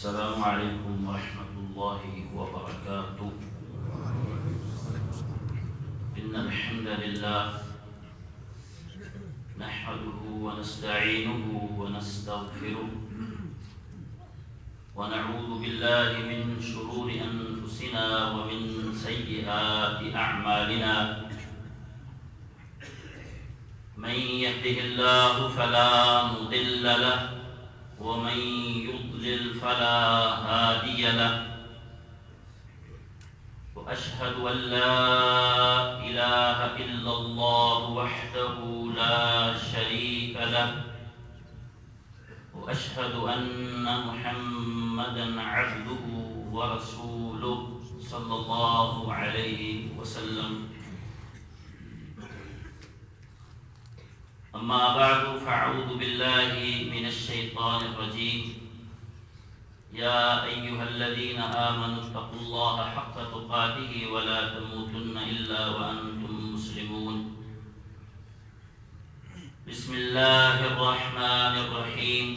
السلام علیکم ورحمۃ اللہ وبرکاتہ۔ ان الحمد للہ نحمده ونستعینه ونستغفره ونعوذ باللہ من شرور انفسنا ومن سیئات اعمالنا، من يهده الله فلا مضل له ومن يضلل فلا هادي له، وأشهد أن لا إله إلا الله وحده لا شريك له، وأشهد أن محمدا عبده ورسوله صلى الله عليه وسلم. أما بعد فأعوذ بالله من الشيطان الرجيم. يا أيها الذين آمنوا اتقوا الله حق تقاته ولا تموتن إلا وأنتم مسلمون. بسم الله الرحمن الرحيم.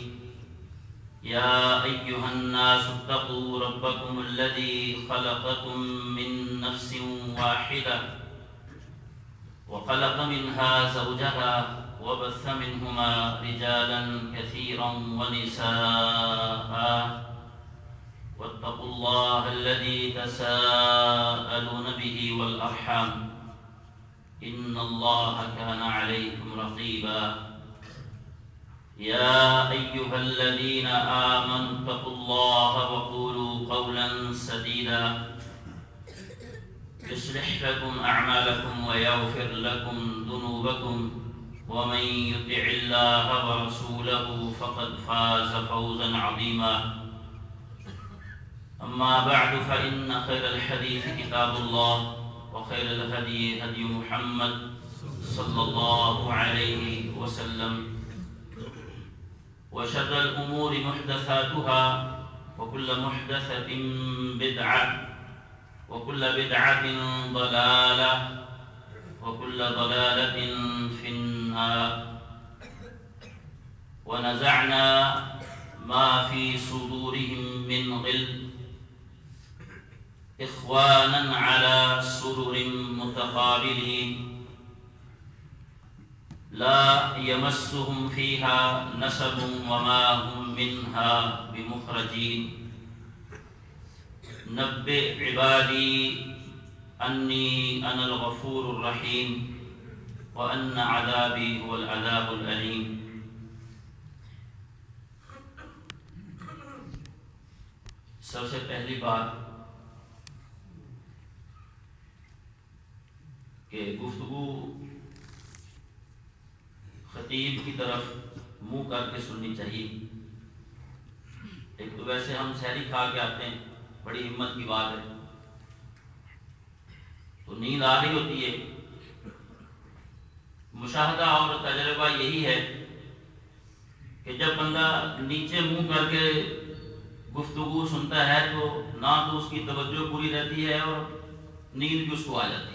يا أيها الناس اتقوا ربكم الذي خلقكم من نفس واحدة وخلق منها زوجها وبث منهما رجالا كثيرا ونساء، واتقوا الله الذي تساءلون به والأرحام إن الله كان عليكم رقيبا. يا أيها الذين آمنوا اتقوا الله وقولوا قولا سديدا يصلح لكم أعمالكم ويغفر لكم ذنوبكم، ومن يطع الله ورسوله فقد فاز فوزا عظيما. أما بعد فإن خير الحديث كتاب الله، وخير الهدي هدي محمد صلى الله عليه وسلم، وشر الأمور محدثاتها، وكل محدثة بدعة، وكل بدعة ضلالة، وكل ضلالة في النار. ونزعنا ما في صدورهم من غل إخوانا على سرر متقابلين لا يمسهم فيها نسب وما هم منها بمخرجين. نبئ عبادي أني أنا الغفور الرحيم وأن عذابي هو العذاب الأليم. سب سے پہلی بات کہ گفتگو خطیب کی طرف منہ کر کے سننی چاہیے. ایک تو ویسے ہم سحری کھا کے آتے ہیں، بڑی ہمت کی بات ہے، تو نیند آ رہی ہوتی ہے. مشاہدہ اور تجربہ یہی ہے کہ جب بندہ نیچے منہ کر کے گفتگو سنتا ہے تو نہ تو اس کی توجہ پوری رہتی ہے اور نیند بھی اس کو آ جاتی ہے.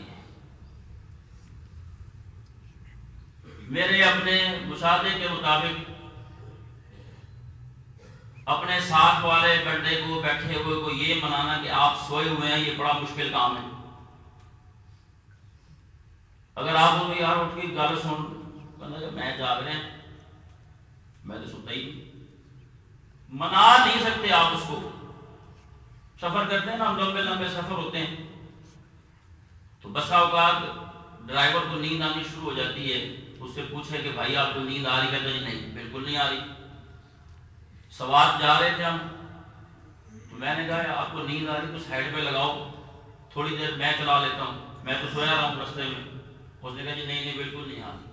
میرے اپنے مشاہدے کے مطابق اپنے ساتھ والے بندے کو، بیٹھے ہوئے کو یہ منانا کہ آپ سوئے ہوئے ہیں، یہ بڑا مشکل کام ہے. اگر آپ کو یار اٹھ کے گل سن، کہنا میں جاگ رہے ہیں، میں تو سنتا ہی نہیں، منا نہیں سکتے آپ اس کو. سفر کرتے ہیں نا ہم، لمبے لمبے سفر ہوتے ہیں تو بسا اوقات ڈرائیور کو نیند آنی شروع ہو جاتی ہے. اس سے پوچھے کہ بھائی آپ کو نیند آ رہی؟ کہتے ہیں نہیں بالکل نہیں آ رہی. سوات جا رہے تھے ہم، تو میں نے کہا آپ کو نیند آ رہی تو سائڈ پہ لگاؤ، تھوڑی دیر میں چلا لیتا ہوں، میں تو سویا رہا ہوں رستے میں. اس نے کہا جی نہیں بالکل نہیں آ رہی.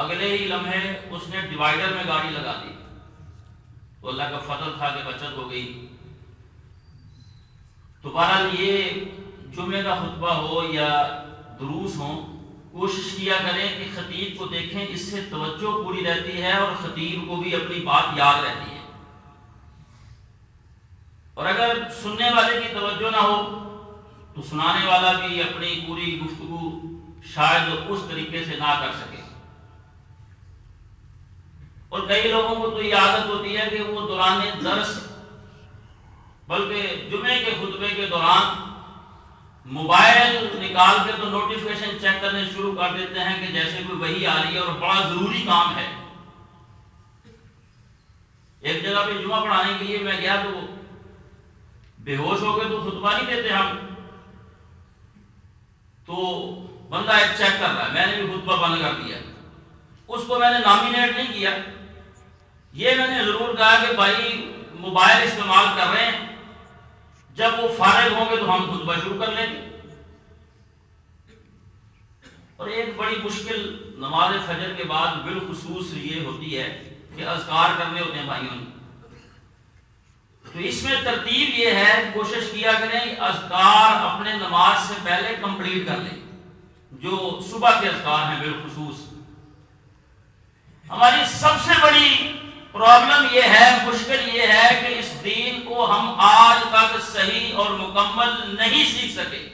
اگلے ہی لمحے اس نے ڈیوائیڈر میں گاڑی لگا دی. تو اللہ کا فضل تھا کہ بچت ہو گئی. تو بہرحال یہ جمعے کا خطبہ ہو یا دروس ہوں، کوشش کیا کریں کہ خطیب کو دیکھیں، اس سے توجہ پوری رہتی ہے اور خطیب کو بھی اپنی بات یاد رہتی ہے. اور اگر سننے والے کی توجہ نہ ہو تو سنانے والا بھی اپنی پوری گفتگو شاید اس طریقے سے نہ کر سکے. اور کئی لوگوں کو تو یہ عادت ہوتی ہے کہ وہ دوران درس بلکہ جمعے کے خطبے کے دوران موبائل نکال کے تو نوٹیفیکیشن چیک کرنے شروع کر دیتے ہیں کہ جیسے کوئی وحی آ رہی ہے اور بڑا ضروری کام ہے۔ ایک جگہ پہ جمعہ پڑھانے کے لیے میں گیا تو بے ہوش ہو گئے تو خطبہ نہیں دیتے ہم، تو بندہ ایک چیک کر رہا ہے، میں نے بھی خطبہ بند کر دیا، اس کو میں نے نامینیٹ نہیں کیا، یہ میں نے ضرور کہا کہ بھائی موبائل استعمال کر رہے ہیں، جب وہ فارغ ہوں گے تو ہم خطبہ شروع کر لیں گے۔ اور ایک بڑی مشکل نماز فجر کے بعد بالخصوص یہ ہوتی ہے کہ اذکار کرنے ہوتے ہیں بھائیوں نے، تو اس میں ترتیب یہ ہے، کوشش کیا کریں اذکار اپنے نماز سے پہلے کمپلیٹ کر لیں، جو صبح کے اذکار ہیں۔ بالخصوص ہماری سب سے بڑی پرابلم یہ ہے، مشکل یہ ہے کہ اس دین کو ہم آج تک صحیح اور مکمل نہیں سیکھ سکے۔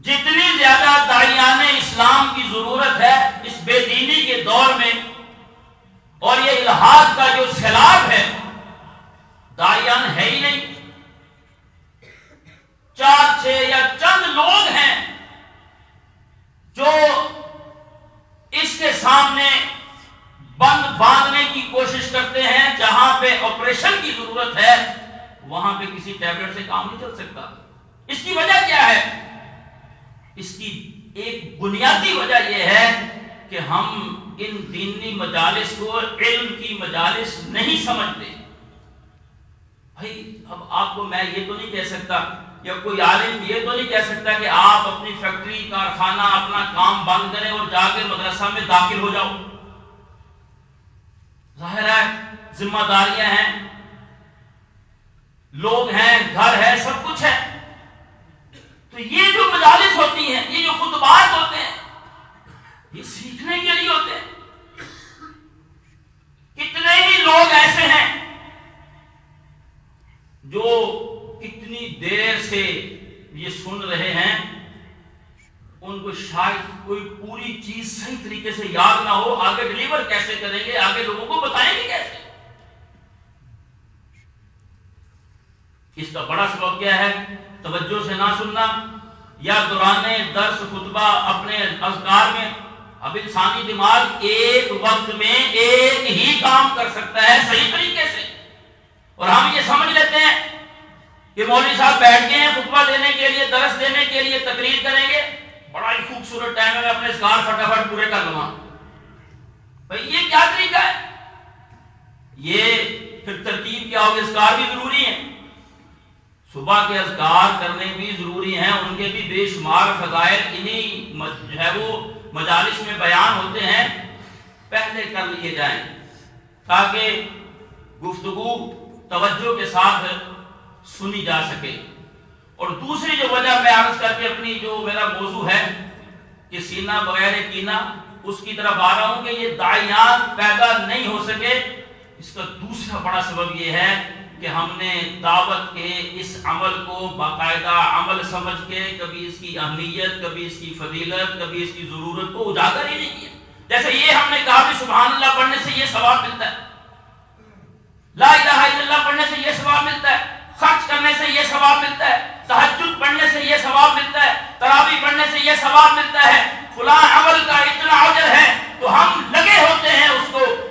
جتنی زیادہ داعیان اسلام کی ضرورت ہے اس بے دینی کے دور میں، اور یہ الحاد کا جو سیلاب ہے، داعیان ہے ہی نہیں، 4-6 یا چند لوگ ہیں جو اس کے سامنے بند باندھنے کی کوشش کرتے ہیں۔ جہاں پہ آپریشن کی ضرورت ہے وہاں پہ کسی ٹیبلٹ سے کام نہیں چل سکتا۔ اس کی وجہ کیا ہے؟ اس کی ایک بنیادی وجہ یہ ہے کہ ہم ان دینی مجالس کو علم کی مجالس نہیں سمجھتے۔ بھائی اب آپ کو میں یہ تو نہیں کہہ سکتا، یا کوئی عالم یہ تو نہیں کہہ سکتا کہ آپ اپنی فیکٹری کارخانہ اپنا کام بند کریں اور جا کے مدرسہ میں داخل ہو جاؤ۔ ظاہر ہے ذمہ داریاں ہیں، لوگ ہیں، گھر ہے، سب کچھ ہے، تو یہ جو مجالس ہوتی ہیں، یہ جو خطبات ہوتے ہیں، یہ سیکھنے کے لیے ہوتے ہیں۔ کتنے ہی لوگ ایسے ہیں جو کتنی دیر سے یہ سن رہے ہیں، ان کو شاید کوئی پوری چیز صحیح طریقے سے یاد نہ ہو، آگے ڈلیور کیسے کریں گے، آگے لوگوں کو بتائیں گے کیسے۔ اس کا بڑا سبب کیا ہے؟ توجہ سے نہ سننا، یا دوران درس خطبہ اپنے اذکار میں۔ اب انسانی دماغ ایک وقت میں ایک ہی کام کر سکتا ہے صحیح طریقے سے، اور ہم یہ سمجھ لیتے ہیں کہ مولوی صاحب بیٹھ گئے ہیں خطبہ دینے کے لیے، درس دینے کے لیے، تقریر کریں گے، بڑا ہی خوبصورت ٹائم ہے، میں اپنے اذکار فٹافٹ پورے کر لوں گا۔ بھائی یہ کیا طریقہ ہے؟ یہ پھر ترتیب کیا ہوگی؟ اذکار بھی ضروری ہیں، صبح کے اذکار کرنے بھی ضروری ہیں، ان کے بھی بے شمار فضائل انہی جو ہے وہ مجالس میں بیان ہوتے ہیں، پہلے کر لیے جائیں تاکہ گفتگو توجہ کے ساتھ سنی جا سکے۔ اور دوسری جو وجہ میں عرض کر کے اپنی جو میرا موضوع ہے کہ سینہ بغیر کینہ، اس کی طرف آ رہا ہوں کہ یہ داعیات پیدا نہیں ہو سکے، اس کا دوسرا بڑا سبب یہ ہے کہ ہم نے دعوت کے اس عمل کو باقاعدہ عمل سمجھ کے کبھی اس کی اہمیت، کبھی اس کی فضیلت، کبھی اس کی ضرورت کو اجاگر ہی نہیں کیا۔ جیسے یہ ہم نے کہا کہ سبحان اللہ پڑھنے سے یہ ثواب ملتا ہے، لا الہ الا اللہ پڑھنے سے یہ ثواب ملتا ہے، خرچ کرنے سے یہ ثواب ملتا ہے، تہجد پڑھنے سے یہ ثواب ملتا ہے، تراویح پڑھنے سے یہ ثواب ملتا ہے، فلاں عمل کا اتنا اجر ہے، تو ہم لگے ہوتے ہیں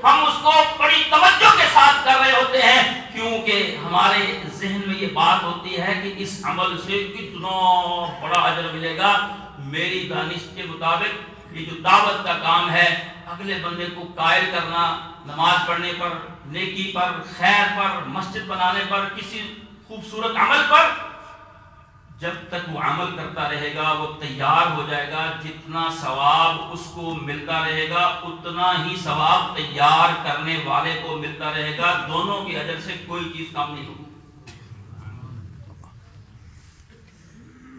ہم اس کو بڑی توجہ کے ساتھ کر رہے ہوتے ہیں، کیونکہ ہمارے ذہن میں یہ بات ہوتی ہے کہ اس عمل سے کتنا بڑا اجر ملے گا۔ میری دانش کے مطابق یہ جو دعوت کا کام ہے، اگلے بندے کو قائل کرنا نماز پڑھنے پر، نیکی پر، خیر پر، مسجد بنانے پر، کسی خوبصورت عمل پر، جب تک وہ عمل کرتا رہے گا وہ تیار ہو جائے گا، جتنا ثواب اس کو ملتا رہے گا اتنا ہی ثواب تیار کرنے والے کو ملتا رہے گا، دونوں کے اجر سے کوئی چیز کم نہیں ہوگی۔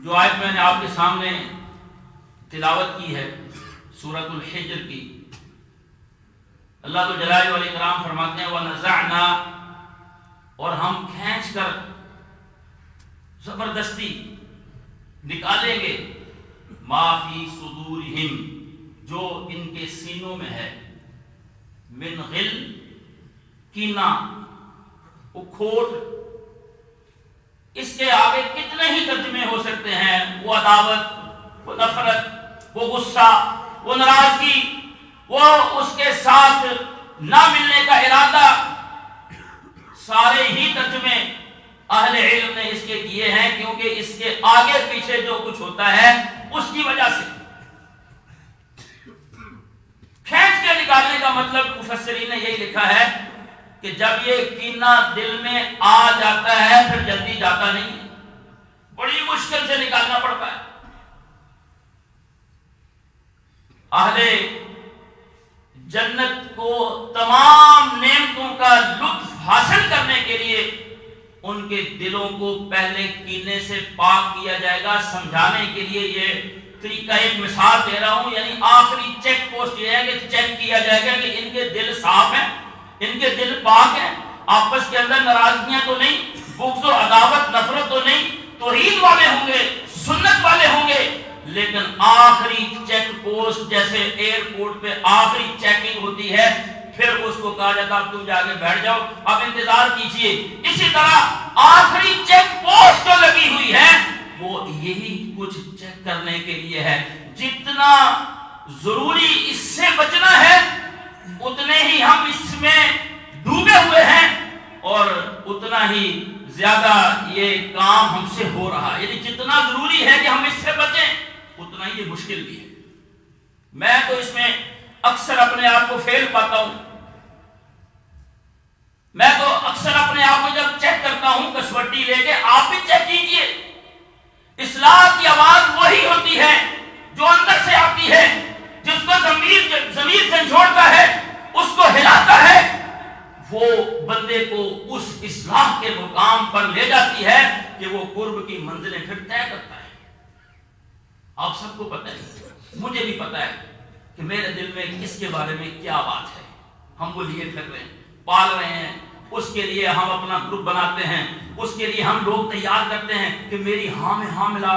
جو آیت میں نے آپ کے سامنے تلاوت کی ہے سورۃ الحجر کی، اللہ تو جلالہ والاکرام فرماتے ہیں وَنَزَعْنَا، اور ہم کھینچ کر زبردستی نکالیں گے ما فی صدورہم، جو ان کے سینوں میں ہے، من غل، کینہ، اکھوٹ، کے آگے کتنے ہی ترجمے ہو سکتے ہیں، وہ عداوت، وہ نفرت، وہ غصہ، وہ ناراضگی، وہ اس کے ساتھ نہ ملنے کا ارادہ، سارے ہی ترجمے اہل علم نے اس کے کیے ہیں، کیونکہ اس کے آگے پیچھے جو کچھ ہوتا ہے اس کی وجہ سے کھینچ کے نکالنے کا مطلب مفسرین نے یہی لکھا ہے کہ جب یہ کینہ دل میں آ جاتا ہے پھر جلدی جاتا نہیں ہے، بڑی مشکل سے نکالنا پڑتا ہے۔ اہل جنت کو تمام نعمتوں کا لطف حاصل کرنے کے لیے ان کے دلوں کو پہلے کینے سے پاک کیا جائے گا۔ سمجھانے کے لیے یہ طریقہ ایک مثال دے رہا ہوں، یعنی آخری چیک پوسٹ یہ ہے کہ چیک کیا جائے گا کہ ان کے دل صاف ہیں، ان کے دل پاک ہیں، آپس کے اندر ناراضگیاں تو نہیں، بغض و عداوت نفرت تو نہیں، توحید والے ہوں گے، سنت والے ہوں گے، لیکن آخری چیک پوسٹ جیسے ایئرپورٹ پہ آخری چیکنگ ہوتی ہے، پھر اس کو کہا جاتا اب تم جا کے بیٹھ جاؤ، اب انتظار کیجئے۔ اسی طرح آخری چیک پوسٹ جو لگی ہوئی ہے وہ یہی کچھ چیک کرنے کے لیے ہے۔ جتنا ضروری اس سے بچنا ہے اتنے ہی ہم اس میں ڈوبے ہوئے ہیں، اور اتنا ہی زیادہ یہ کام ہم سے ہو رہا ہے۔ یعنی جتنا ضروری ہے کہ ہم اس سے بچیں اتنا ہی یہ مشکل بھی ہے۔ میں تو اس میں اکثر اپنے آپ کو فیل پاتا ہوں، میں تو اکثر اپنے آپ کو جب چیک کرتا ہوں کسوٹی لے کے، آپ بھی چیک کیجئے، اصلاح کی آواز وہی ہوتی ہے جو اندر سے آتی ہے، جس کو ضمیر جھنجھوڑتا ہے، اس کو ہلاتا ہے، وہ بندے کو اس اصلاح کے مقام پر لے جاتی ہے کہ وہ قرب کی منزلیں پھر طے کرتا ہے۔ آپ سب کو پتہ ہے، مجھے بھی پتہ ہے کہ میرے دل میں کس کے بارے میں کیا بات ہے، ہم وہ لیے پھر رہے ہیں، پال رہے ہیں، اس کے لیے ہم اپنا گروپ بناتے ہیں، اس کے لیے ہم لوگ تیار کرتے ہیں کہ میری ہاں میں ہاں ملا،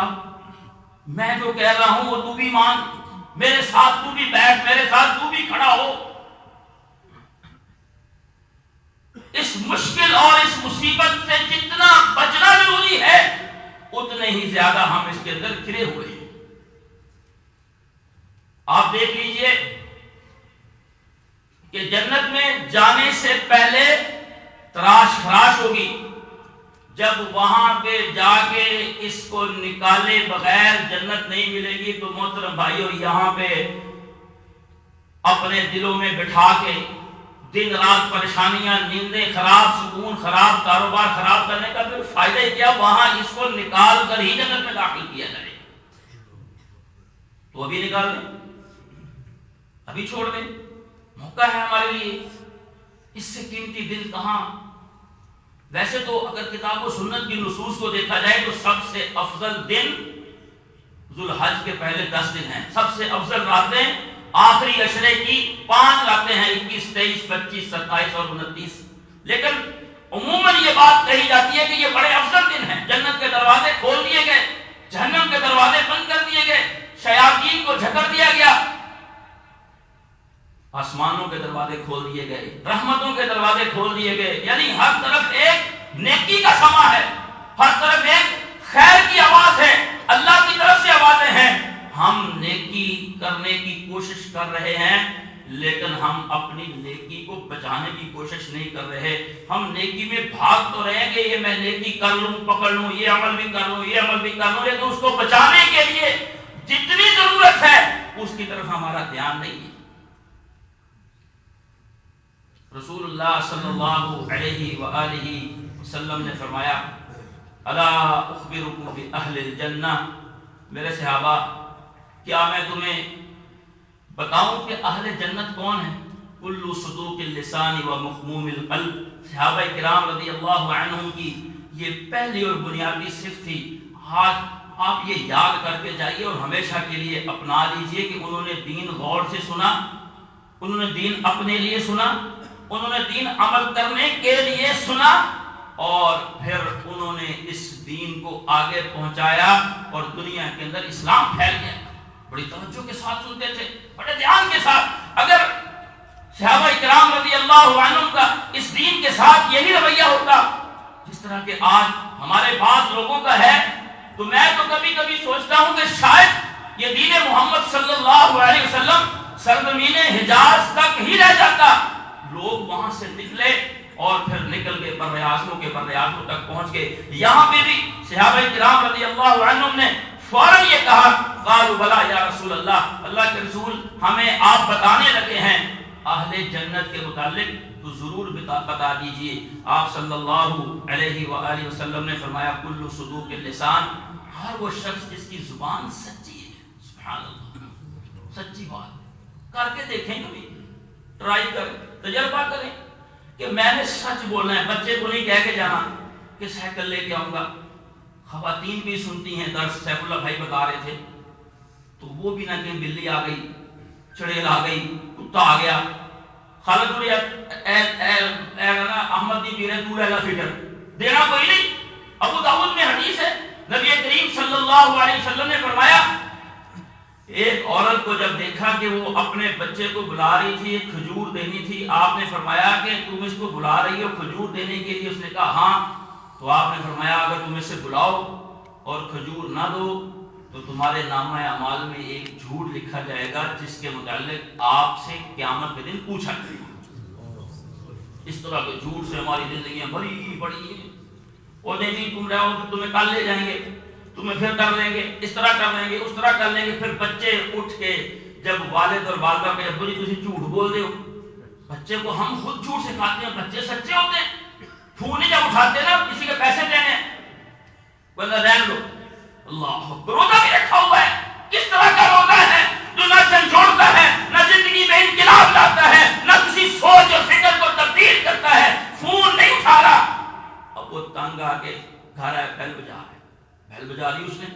میں جو کہہ رہا ہوں وہ تو بھی مان، میرے ساتھ تو بھی بیٹھ، میرے ساتھ تو بھی کھڑا ہو۔ اس مشکل اور اس مصیبت سے جتنا بچنا ضروری ہے اتنے ہی زیادہ ہم اس کے اندر گھرے ہوئے ہیں۔ آپ دیکھ لیجئے کہ جنت میں جانے سے پہلے تراش خراش ہوگی، جب وہاں پہ جا کے اس کو نکالے بغیر جنت نہیں ملے گی تو محترم بھائیو یہاں پہ اپنے دلوں میں بٹھا کے دن رات پریشانیاں، نیندیں خراب، سکون خراب، کاروبار خراب کرنے کا پھر فائدہ ہی کیا؟ وہاں اس کو نکال کر ہی جنت میں داخل کیا جائے، تو ابھی نکال دیں، ابھی چھوڑ دیں، موقع ہے ہمارے لیے، اس سے قیمتی دن کہاں؟ ویسے تو اگر کتاب و سنت کی نصوص کو دیکھا جائے تو سب سے افضل دن ذوالحج کے پہلے 10 دن ہیں، سب سے افضل راتیں آخری عشرے کی 5 راتیں ہیں، 21، 23، 25، 27 اور 29، لیکن عموماً یہ بات کہی جاتی ہے کہ یہ بڑے افضل دن ہیں۔ جنت کے دروازے کھول دیے گئے، جہنم کے دروازے بند کر دیے گئے، شیاطین کو جھکڑ دیا گیا، آسمانوں کے دروازے کھول دیے گئے، رحمتوں کے دروازے کھول دیے گئے، یعنی ہر طرف ایک نیکی کا سما ہے، ہر طرف ایک خیر کی آواز ہے، اللہ کی طرف سے آوازیں ہیں۔ ہم نیکی کرنے کی کوشش کر رہے ہیں لیکن ہم اپنی نیکی کو بچانے کی کوشش نہیں کر رہے، ہم نیکی میں بھاگ تو رہے ہیں کہ یہ میں نیکی کر لوں، پکڑ لوں، یہ عمل بھی کر لوں، یہ عمل بھی کر لوں، لیکن اس کو بچانے کے لیے جتنی ضرورت ہے اس کی طرف ہمارا دھیان نہیں ہے۔ رسول اللہ صلی اللہ علیہ وآلہ وسلم نے فرمایا الا اخبرکم باہل الجنہ، میرے صحابہ کیا میں تمہیں بتاؤں کہ اہل جنت کون ہیں؟ کل صدوق اللسان و مخموم القلب، صحابہ کرام رضی اللہ عنہم کی یہ پہلی اور بنیادی صفت تھی۔ آج آپ یہ یاد کر کے جائیے اور ہمیشہ کے لیے اپنا لیجئے کہ انہوں نے دین غور سے سنا، انہوں نے دین اپنے لیے سنا، انہوں نے دین عمل کرنے کے لیے سنا، اور پھر انہوں نے اس دین کو آگے پہنچایا اور دنیا کے اندر اسلام پھیل گیا۔ بڑی توجہ کے ساتھ سنتے تھے، بڑے دھیان کے ساتھ۔ اگر صحابہ کرام رضی اللہ عنہم کا اس دین کے ساتھ یہی رویہ ہوتا جس طرح کے آج ہمارے بعض لوگوں کا ہے، تو میں تو کبھی کبھی سوچتا ہوں کہ شاید یہ دین محمد صلی اللہ علیہ وسلم سرزمین حجاز تک ہی رہ جاتا، لوگ وہاں سے نکلے اور پھر نکل کے بر اعظموں تک پہنچ گئے۔ یہاں پہ بھی صحابہ کرام رضی اللہ عنہم نے فوراً یہ کہا، قالوا بلا یا رسول اللہ، اللہ کے رسول ہمیں آپ بتانے لگے ہیں اہل جنت کے متعلق تو ضرور بتا دیجئے۔ آپ صلی اللہ علیہ وآلہ وسلم نے فرمایا، کل صدوق اللسان، ہر وہ شخص جس کی زبان سچی ہے، سبحان اللہ، سچی بات کر کے دیکھیں، کبھی ٹرائی کریں، تجربہ کریں کہ میں نے سچ بولنا ہے۔ بچے کو نہیں کہہ کے جانا کہ سائیکل لے کے آؤں گا۔ خواتین بھی سنتی ہیں درس، سیف اللہ بھائی بتا رہے تھے، تو وہ بھی نہ کہ بلی آ گئی، چڑیل آ گئی، کتا آ گیا، خالد احمد دی میرے دور ہے فکر دینا کوئی نہیں۔ ابو داؤد میں حدیث ہے، نبی کریم صلی اللہ علیہ وسلم نے فرمایا، ایک عورت کو جب دیکھا کہ وہ اپنے بچے کو بلا رہی تھی، ایک کھجور دینی تھی، آپ نے فرمایا کہ تم اس کو بلا رہی ہو کھجور دینے کے لیے؟ اس نے کہا ہاں۔ تو آپ نے فرمایا، اگر تم اسے بلاؤ اور کھجور نہ دو تو تمہارے نامہ اعمال میں ایک جھوٹ لکھا جائے گا جس کے متعلق آپ سے قیامت کے دن پوچھا جائے گا۔ اس طرح کے جھوٹ سے ہماری زندگیاں بڑی بڑی ہیں۔ وہ نہیں تم رہو تو تمہیں کل لے جائیں گے، تمہیں پھر کر لیں گے، اس طرح کر لیں گے، اس طرح کر لیں گے۔ پھر بچے اٹھ کے جب والد اور والدہ کہ ابو جی تسی جھوٹ بول دے ہو، بچے کو ہم خود جھوٹ سکھاتے ہیں، بچے سچے ہوتے ہیں۔ فون ہی جب اٹھاتے ہیں نا کسی کے پیسے دینے ہیں، بندہ رہن لو، اللہ اکبر، روزہ بھی رکھا ہوا ہے، کس طرح کا روزہ ہے جو نہ جھنجھوڑتا ہے، نہ زندگی میں انقلاب لاتا ہے، نہ کسی سوچ اور فکر کو تبدیل کرتا ہے۔ فون نہیں اٹھا رہا، اب وہ تنگ آ کے گھر آئے، بیل بجا ہے، بیل بجا دی اس نے،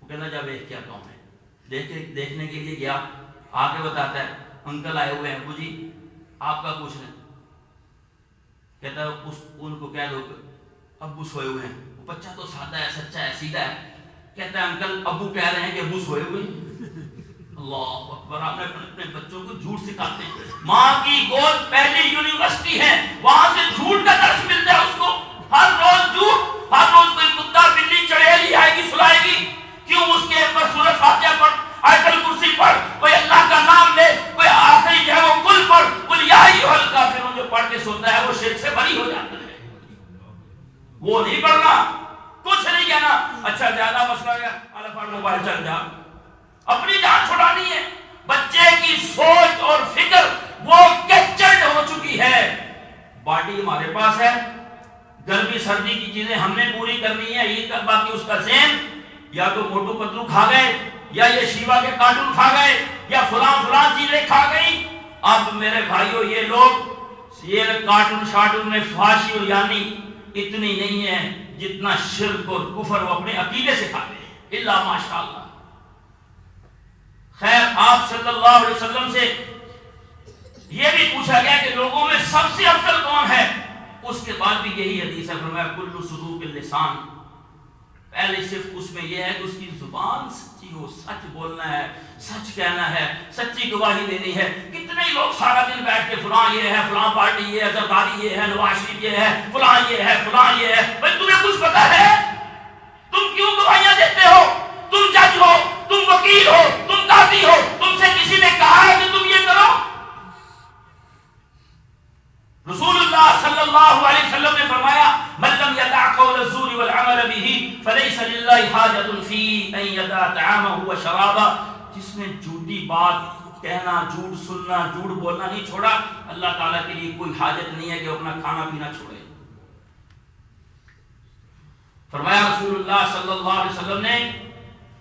وہ کہنا جب ایک کیا کون ہے، دیکھنے کے لیے گیا، آ کے بتاتا ہے انکل آئے ہوئے ہیں، ابو جی آپ کا پوچھ رہے ہیں۔ کہتا ہے ان کو کہہ دو ابو سوئے ہوئے ہیں۔ وہ بچہ تو سادہ ہے، سچا ہے، سیدھا ہے، کہتا ہے انکل ابو کہہ رہے ہیں کہ ابو سوئے ہوئے ہیں۔ اللہ اکبر، آپ نے اپنے بچوں کو جھوٹ سکھاتے ہیں۔ ماں کی گود پہلی یونیورسٹی ہے، وہاں سے جھوٹ کا درس ملتا ہے اس کو، ہر روز جھوٹ، ہر روز کوئی کتا بلی چڑیل آئے گی سلائے گی، کیوں اس کے اوپر سورۃ فاتحہ پڑھ، آیت الکرسی پڑھ، کوئی اللہ کا نام لے، کوئی آخری جو ہے وہ کل پڑھ، قل یا ایھا الکافرون جو پڑھ کے سوتا ہے وہ شرک سے بری ہو جاتا ہے۔ وہ نہیں پڑھنا، کچھ نہیں کہنا، اچھا زیادہ مسئلہ گیا اللہ پڑھ موبائل چل جا، اپنی جان چھڑانی ہے۔ بچے کی سوچ اور فکر وہ کیپچرڈ ہو چکی ہے۔ باڈی ہمارے پاس ہے، گرمی سردی کی چیزیں ہم نے پوری کرنی ہے، عید کا باقی اس کا ذہن یا تو موٹو پتلو کھا گئے، یا یہ شیوا کے کارٹون کھا گئے، یا فلاں چیزیں کھا گئی۔ اب میرے بھائیوں یہ لوگ یہ کارٹون شارٹون میں فحاشی اور یعنی اتنی نہیں ہے جتنا شرک اور کفر وہ اپنے عقیدے سے کھاتے ہیں، الا ماشاءاللہ۔ خیر، آپ صلی اللہ علیہ وسلم سے یہ بھی پوچھا گیا کہ لوگوں میں سب سے افضل کون ہے، اس کے بعد بھی یہی حدیث ہے، فرمایا کل صدوق اللسان، پہلے صرف اس میں یہ ہے کہ اس کی زبان سچی ہو، سچ بولنا ہے، سچ کہنا ہے، سچی گواہی دینی ہے۔ کتنے لوگ سارا دن بیٹھ کے فلاں یہ ہے، فلاں پارٹی یہ ہے، زرداری یہ ہے، نواز شریف یہ ہے، فلاں یہ ہے، فلاں یہ ہے۔ بھائی تمہیں کچھ پتا ہے؟ تم کیوں گواہیاں دیتے ہو؟ تم جج ہو، تم وکیل ہو، تم قاضی ہو، تم سے کسی نے کہا ہے کہ تم یہ کرو؟ رسول اللہ صلی اللہ علیہ وسلم نے فرمایا، من لم يدع قول الزور والعمل به فليس لله حاجة في ان يدع طعامه وشرابه۔ جس نے جھوٹی بات کہنا، جھوٹ سننا، جھوٹ بولنا نہیں چھوڑا، اللہ تعالیٰ کے لیے کوئی حاجت نہیں ہے کہ اپنا کھانا پینا چھوڑے۔ فرمایا رسول اللہ صلی اللہ علیہ وسلم نے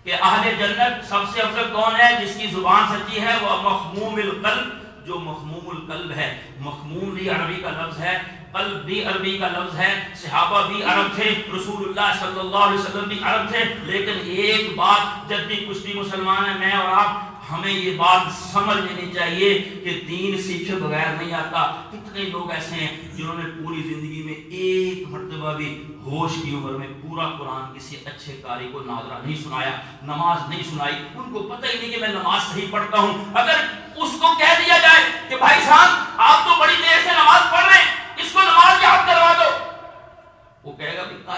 کہ اہل جنت سب سے افضل کون ہے؟ جس کی زبان سچی ہے، وہ مخموم القلب، جو مخموم القلب ہے۔ مخموم بھی عربی کا لفظ ہے، قلب بھی عربی کا لفظ ہے۔ صحابہ بھی عرب تھے، رسول اللہ صلی اللہ علیہ وسلم بھی عرب تھے، لیکن ایک بات جب بھی کچھ مسلمان ہیں، میں اور آپ، ہمیں یہ بات سمجھ لینی چاہیے کہ دین سیکھے بغیر نہیں آتا۔ کتنے لوگ ایسے ہیں جنہوں نے پوری زندگی میں ایک مرتبہ بھی ہوش کی عمر میں پورا قرآن کسی اچھے قاری کو ناظرہ نہیں سنایا، نماز نہیں سنائی، ان کو پتہ ہی نہیں کہ میں نماز صحیح پڑھتا ہوں۔ اگر اس کو کہہ دیا جائے کہ بھائی صاحب آپ تو بڑی دیر سے نماز پڑھ رہے ہیں، اس کو نماز یاد کروا دو،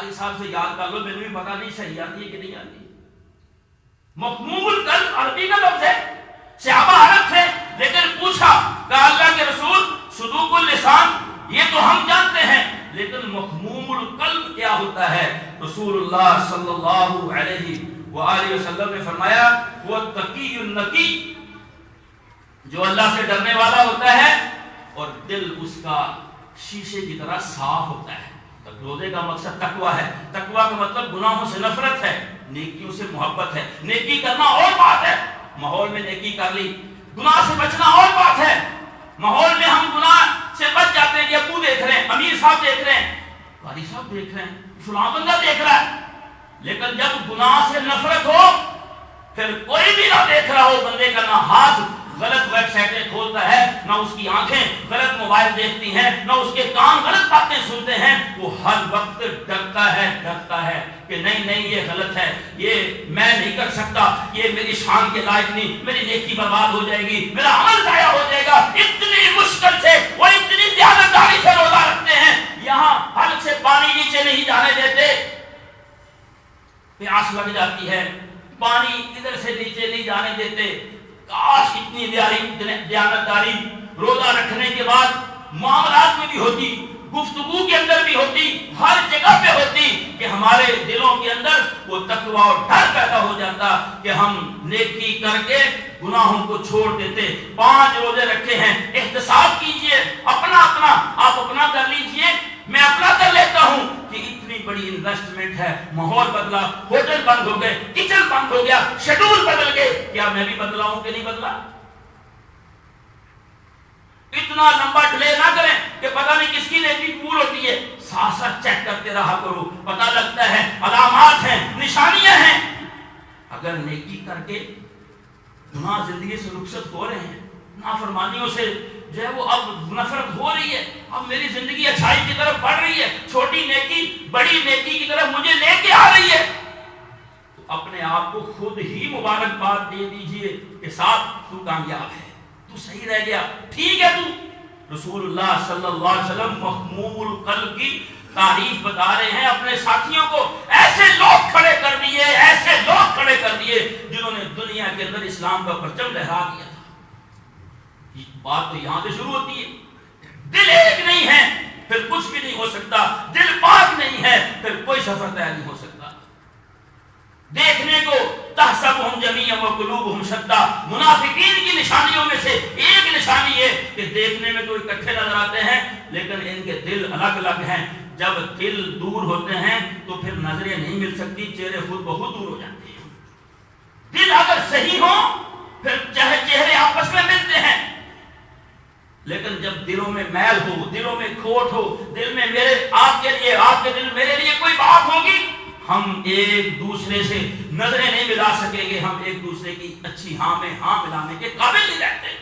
قاری صاحب سے یاد کر لو، میرے بھی پتا نہیں صحیح آتی ہے کہ نہیں آتی. مخموم القلب عربی کا لفظ ہے. صحابہ حیرت تھے لیکن پوچھا کہ اللہ کے رسول صدوق اللسان یہ تو ہم جانتے ہیں لیکن مخموم القلب کیا ہوتا ہے؟ رسول اللہ صلی اللہ علیہ وآلہ وسلم نے فرمایا وہ تقی النقی، جو اللہ سے ڈرنے والا ہوتا ہے اور دل اس کا شیشے کی طرح صاف ہوتا ہے. روزے کا مقصد تقوی ہے. تقوی کا مطلب گناہوں سے نفرت ہے، نیکیوں سے محبت ہے. نیکی کرنا اور بات ہے، ماحول میں نیکی کر لی. گناہ سے بچنا اور بات ہے. ماحول میں ہم گناہ سے بچ جاتے ہیں کہ ابو دیکھ رہے ہیں، امیر صاحب دیکھ رہے ہیں، قاری صاحب دیکھ رہے ہیں، فلاں بندہ دیکھ رہا ہے. لیکن جب گناہ سے نفرت ہو پھر کوئی بھی نہ دیکھ رہا ہو، بندے کا نہ ہاتھ غلط ویب سائٹیں کھولتا ہے، نہ اس کی آنکھیں غلط موبائل دیکھتی ہیں، نہ اس کے کان غلط باتیں سنتے ہیں، وہ ہر وقت ڈرتا ہے کہ نہیں یہ غلط ہے، یہ میں نہیں کر سکتا، یہ میری شان کے لائق نہیں، میری نیکی برباد ہو جائے گی، میرا عمل ضائع ہو جائے گا. اتنی مشکل سے وہ اتنی دیانتداری سے روزہ رکھتے ہیں، یہاں حلق سے پانی نیچے نہیں جانے دیتے. پیاس لگ جاتی ہے، پانی ادھر سے نیچے نہیں جانے دیتے. کاش اتنی دیانتداری روزہ رکھنے کے بعد معاملات میں بھی ہوتی، گفتگو کے اندر بھی ہوتی، ہر جگہ پہ ہوتی، کہ ہمارے دلوں کے اندر وہ تقوی اور ڈر پیدا ہو جاتا کہ ہم نیکی کر کے گناہوں کو چھوڑ دیتے. 5 روزے رکھے ہیں، احتساب کیجئے، آپ اپنا کر لیجئے، میں اپنا کر لیتا ہوں کہ اتنی بڑی انویسٹمنٹ ہے. ماحول بدلا، ہوٹل بند ہو گئے، کچن بند ہو گیا، شیڈول بدل گئے، کیا میں بھی بدلا ہوں کہ نہیں بدلا؟ اتنا لمبا ڈیلے نہ کریں کہ پتہ نہیں کس کی نیکی قبول ہوتی ہے. ساتھ ساتھ چیک کرتے رہا کرو، پتہ لگتا ہے، علامات ہیں، نشانیاں ہیں. اگر نیکی کر کے گناہ زندگی سے رخصت ہو رہے ہیں، نافرمانیوں سے جو ہے وہ اب نفرت ہو رہی ہے، اب میری زندگی اچھائی کی طرف بڑھ رہی ہے، چھوٹی نیکی بڑی نیکی کی طرف مجھے لے کے آ رہی ہے، تو اپنے آپ کو خود ہی مبارکباد دے دیجئے کہ صاحب تو کامیاب ہے، تو صحیح رہ گیا، ٹھیک ہے تو. رسول اللہ صلی اللہ علیہ وسلم مخموم القلب کی تعریف بتا رہے ہیں اپنے ساتھیوں کو. ایسے لوگ کھڑے کر دیے جنہوں نے دنیا کے اندر اسلام کا پرچم لہرا دیا تھا. بات تو یہاں سے شروع ہوتی ہے. دل ایک نہیں ہے پھر کچھ بھی نہیں ہو سکتا، دل پاک نہیں ہے پھر کوئی سفر طے نہیں ہو سکتا. دیکھنے کو تحسبهم جميعا وقلوبهم شتى، منافقین کی نشانیوں میں سے ایک نشانی ہے کہ دیکھنے میں تو اکٹھے نظر آتے ہیں لیکن ان کے دل الگ الگ ہیں. جب دل دور ہوتے ہیں تو پھر نظریں نہیں مل سکتی، چہرے خود بہت دور ہو جاتے ہیں. دل اگر صحیح ہو پھر چہرے آپس میں ملتے ہیں، لیکن جب دلوں میں میل ہو، دلوں میں کھوٹ ہو، دل میں میرے آپ کے لیے، آپ کے دل میرے لیے کوئی بات ہوگی، ہم ایک دوسرے سے نظریں نہیں ملا سکیں گے، ہم ایک دوسرے کی اچھی ہاں میں ہاں ملانے کے قابل نہیں رہتے.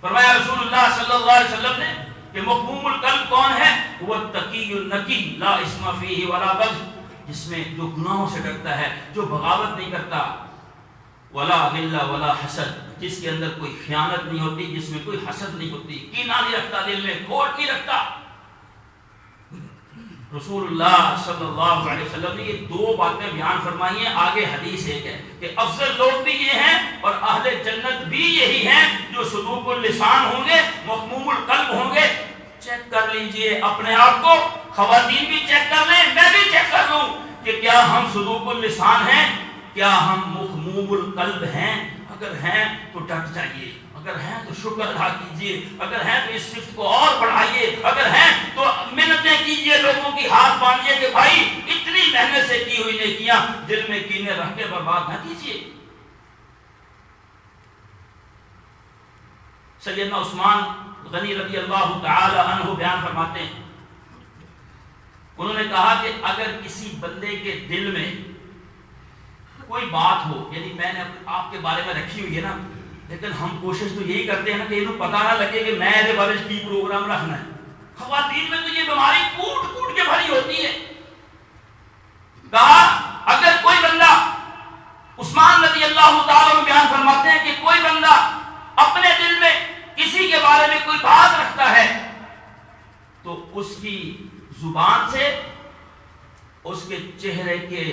فرمایا رسول اللہ صلی اللہ علیہ وسلم نے کہ مخموم القلب کون ہے؟ وہ تقی النقی لا اسم فیہ ولا بغض، جس میں جو گناہوں سے ڈرتا ہے، جو بغاوت نہیں کرتا، ولا غل ولا حسد، جس کے اندر کوئی خیانت نہیں ہوتی، جس میں کوئی حسد نہیں ہوتی، کینہ نہیں رکھتا، دل میں کھوٹ نہیں رکھتا. رسول اللہ صلی اللہ علیہ وسلم نے یہ 2 باتیں بیان فرمائی ہیں. آگے حدیث ایک ہے کہ افضل لوگ بھی یہ ہیں اور اہل جنت بھی یہی ہیں جو صدوق اللسان ہوں گے، مخموم القلب ہوں گے. چیک کر لیجئے اپنے آپ کو، خواتین بھی چیک کر لیں، میں بھی چیک کر لوں کہ کیا ہم صدوق اللسان ہیں، کیا ہم مخموم القلب ہیں. اگر ہیں تو ڈٹ جائیے، اگر ہیں تو شکر ادا کیجئے، اگر ہیں تو اس صفت کو اور بڑھائیے، اگر ہیں تو منتیں کیجئے، لوگوں کی ہاتھ باندھیے کہ بھائی اتنی محنت سے کی ہوئی نیکیاں دل میں کینے رکھ کے برباد نہ کیجئے. سیدنا عثمان غنی رضی اللہ تعالی عنہ بیان فرماتے ہیں، انہوں نے کہا کہ اگر کسی بندے کے دل میں کوئی بات ہو، یعنی میں نے آپ کے بارے میں رکھی ہوئی ہے نا، لیکن ہم کوشش تو یہی کرتے ہیں نا کہ یہ پتہ نہ لگے کہ میں یہ بارش کی پروگرام رکھنا ہے. خواتین میں تو یہ بیماری کوٹ کے بھری ہوتی ہے. کہا اگر کوئی بندہ، عثمان رضی اللہ تعالیٰ عنہ بیان فرماتے ہیں کہ کوئی بندہ اپنے دل میں کسی کے بارے میں کوئی بات رکھتا ہے تو اس کی زبان سے، اس کے چہرے کے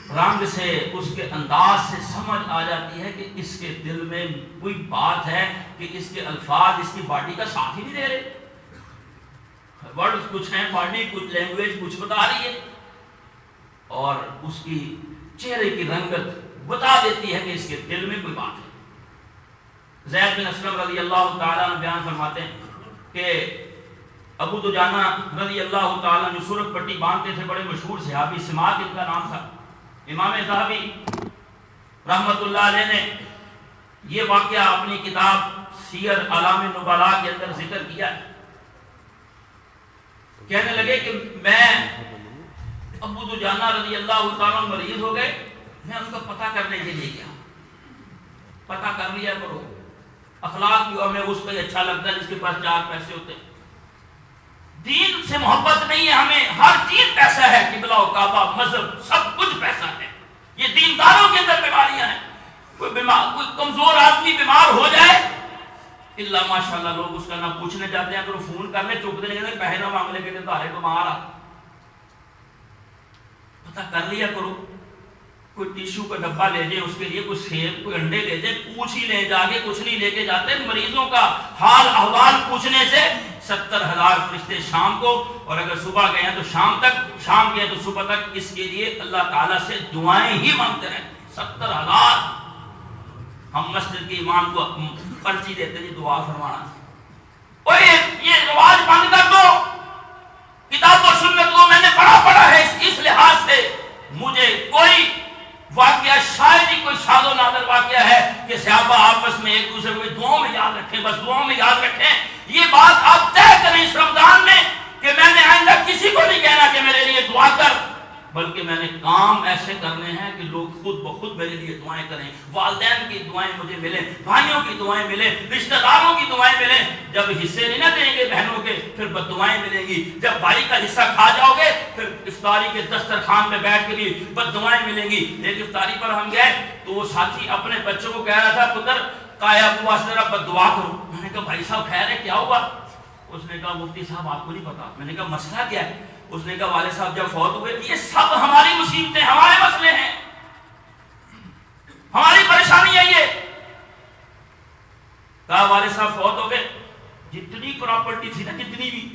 رنگ سے، اس کے انداز سے سمجھ آ جاتی ہے کہ اس کے دل میں کوئی بات ہے کہ اس کے الفاظ اس کی باڈی کا ساتھ ہی نہیں دے رہے. ورڈ کچھ ہیں، باڈی کچھ، لینگویج کچھ بتا رہی ہے، اور اس کی چہرے کی رنگت بتا دیتی ہے کہ اس کے دل میں کوئی بات ہے. زید بن اسلم رضی اللہ تعالیٰ عنہ بیان فرماتے ہیں کہ ابو دجانہ رضی اللہ تعالیٰ عنہ سرخ پٹی باندھتے تھے، بڑے مشہور صحابی، سماک ان کا نام تھا. امام ذہبی رحمت اللہ علیہ نے یہ واقعہ اپنی کتاب سیر اعلام نبلاء کے اندر ذکر کیا. کہنے لگے کہ میں ابو دجانہ رضی اللہ تعالیٰ مریض ہو گئے، میں ان کا پتہ کرنے کے لیے گیا. پتہ کر لیا کرو، اخلاق بھی ہمیں اس پہ اچھا لگتا ہے جس کے پاس 4 پیسے ہوتے ہیں. دین سے محبت نہیں ہے ہمیں، ہر چیز پیسہ ہے، قبلہ و کعبہ، مذہب، سب کچھ پیسہ ہے. یہ دینداروں کے اندر بیماریاں ہیں. کوئی کمزور آدمی بیمار ہو جائے، اللہ ماشاءاللہ لوگ اس کا نہ پوچھنے جاتے ہیں، اگر وہ فون کر لے چپ دیں گے، پیسے نہ مانگ لے کہ تارے بیمار آ. پتہ کر لیا کرو. کوئی ٹیشو کا ڈبہ لے جائے، اس کے لیے کوئی سیب، کوئی انڈے لے جائے، پوچھ ہی لے جا کے، کچھ نہیں لے کے جاتے. مریضوں کا حال احوال پوچھنے سے 70,000 فرشتے شام کو، اور اگر صبح گئے ہیں تو شام تک، شام گئے تو صبح تک اس کے لیے اللہ تعالیٰ سے دعائیں ہی مانگتے رہتے. 70,000. ہم مسجد کے امام کو پرچی دیتے ہیں دعا فرمانا. اوے یہ رواج بند کر دو. کتاب و سنت کو میں نے پڑھا ہے اس لحاظ سے مجھے کوئی واقعہ، شاید ہی کوئی شاد و نادر واقعہ ہے کہ صحابہ آپس میں ایک دوسرے کو دعاؤں میں یاد رکھیں. بس دعاؤں میں یاد رکھیں. یہ بات آپ طے کریں اس رمضان میں کہ میں نے آئندہ کسی کو نہیں کہنا کہ میرے لیے دعا کر، بلکہ میں نے کام ایسے کرنے ہیں کہ لوگ خود بخود میرے لیے دعائیں کریں. والدین کی دعائیں مجھے ملیں، بھائیوں کی دعائیں ملیں، رشتہ داروں کی دعائیں ملیں. جب حصے نہیں نہ دیں گے بہنوں کے، پھر بد دعائیں ملیں گی. جب بھائی کا حصہ کھا جاؤ گے، پھر افطاری کے دسترخوان پہ بیٹھ کے بھی بد دعائیں ملیں گی. ایک افطاری پر ہم گئے تو وہ ساتھی اپنے بچوں کو کہہ رہا تھا، پتر کایا ابو واسطے ذرا بد دعا کرو. میں نے کہا بھائی صاحب خیر ہے، کیا ہوا؟ اس نے کہا مفتی صاحب آپ کو نہیں پتا. میں نے کہا مسئلہ کیا ہے؟ اس نے کہا والد صاحب جب فوت ہوئے، یہ سب ہماری مصیبتیں، ہمارے مسئلے ہیں، ہماری پریشانی ہے یہ. کہا والد صاحب فوت ہو گئے، جتنی پراپرٹی تھی نا، جتنی بھی،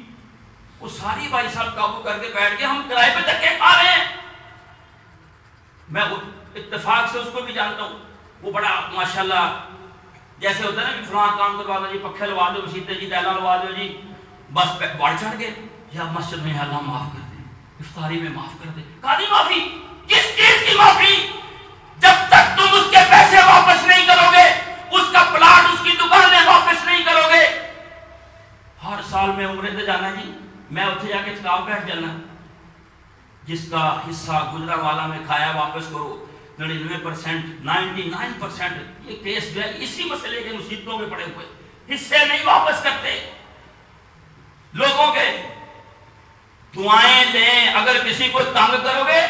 وہ ساری بھائی صاحب قابو کر کے بیٹھ کے ہم کرائے پہ دھکے کھا رہے ہیں. میں اتفاق سے اس کو بھی جانتا ہوں. وہ بڑا ماشاءاللہ جیسے ہوتا ہے نا کہ فلاں کام کروا دو جی، پکھے لوا دو، مسیطے جی ٹیلا لوا دو جی، بس بڑھ چڑھ گئے. یا مسجد میں اللہ معاف کر دے، افطاری میں معاف کر دے. قاضی معافی کس چیز کی معافی؟ جب تک تم اس کے پیسے واپس نہیں کرو گے، اس کا پلاٹ، اس کی دکانیں واپس نہیں کرو گے. ہر سال میں عمرے سے جانا جی، میں اتنے جا کے چکاو بیٹھ جانا. جس کا حصہ گجرانوالہ میں کھایا واپس کرو. 99%، 99% یہ کیس جو ہے اسی مسئلے کے مصیبتوں میں پڑے ہوئے. حصے نہیں واپس کرتے لوگوں کے. دعائیں لیں. اگر کسی کو تنگ کرو گے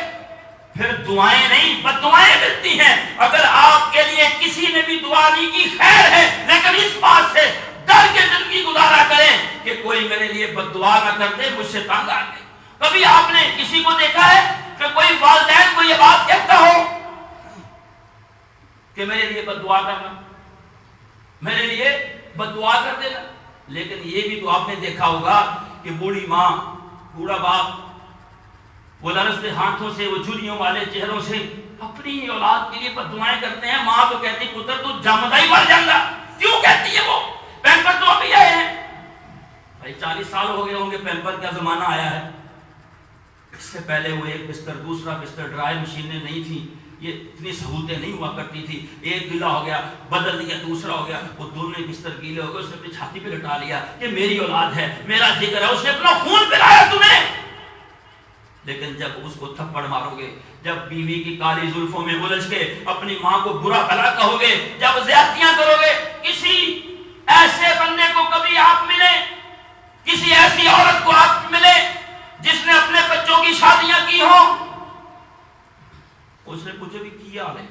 پھر دعائیں نہیں بد دعائیں ملتی ہیں. اگر آپ کے لیے کسی نے بھی دعا نہیں کی خیر ہے، لیکن اس بات سے ڈر کے زندگی گزارا کریں کہ کوئی میرے لیے بد دعا نہ کر دے، مجھ سے تنگ آ گئے. کبھی آپ نے کسی کو دیکھا ہے کہ کوئی والدین کو یہ بات کہتا ہو کہ میرے لیے بد دعا کرنا، میرے لیے بد دعا کر دینا؟ لیکن یہ بھی تو آپ نے دیکھا ہوگا کہ بوڑھی ماں، بوڑھا باپ، وہ لرزتے ہاتھوں سے، وہ جھریوں والے چہروں سے اپنی اولاد کے لیے بد دعائیں کرتے ہیں. ماں تو کہتی پتر تو جمدا ہی مر جانا. کیوں کہتی ہے وہ؟ پیمپر تو ابھی آئے ہیں بھائی، 40 سال ہو گئے ہوں گے پیمپر کا زمانہ آیا ہے. اس سے پہلے وہ ایک بستر دوسرا بستر، ڈرائی مشینیں نہیں تھیں، یہ اتنی سہولتیں نہیں ہوا کرتی تھی. ایک گیلا ہو گیا بدل دیا، دوسرا ہو گیا، وہ دونوں بستر گیلے ہو گئے. اس نے اپنی چھاتی پہ لٹا لیا کہ میری اولاد ہے، میرا جگر ہے. اس نے اپنا خون پلایا تمہیں. لیکن جب اس کو تھپڑ مارو گے، جب بیوی کی کالی زلفوں میں الجھ کے اپنی ماں کو برا بھلا کہو گے، جب زیادتیاں کرو گے، کسی ایسے بندے کو کبھی آپ ملے، کسی ایسی عورت کو آپ ملے جس نے اپنے بچوں کی شادیاں کی ہوں، اس نے پوچھے بھی کیا حال ہے،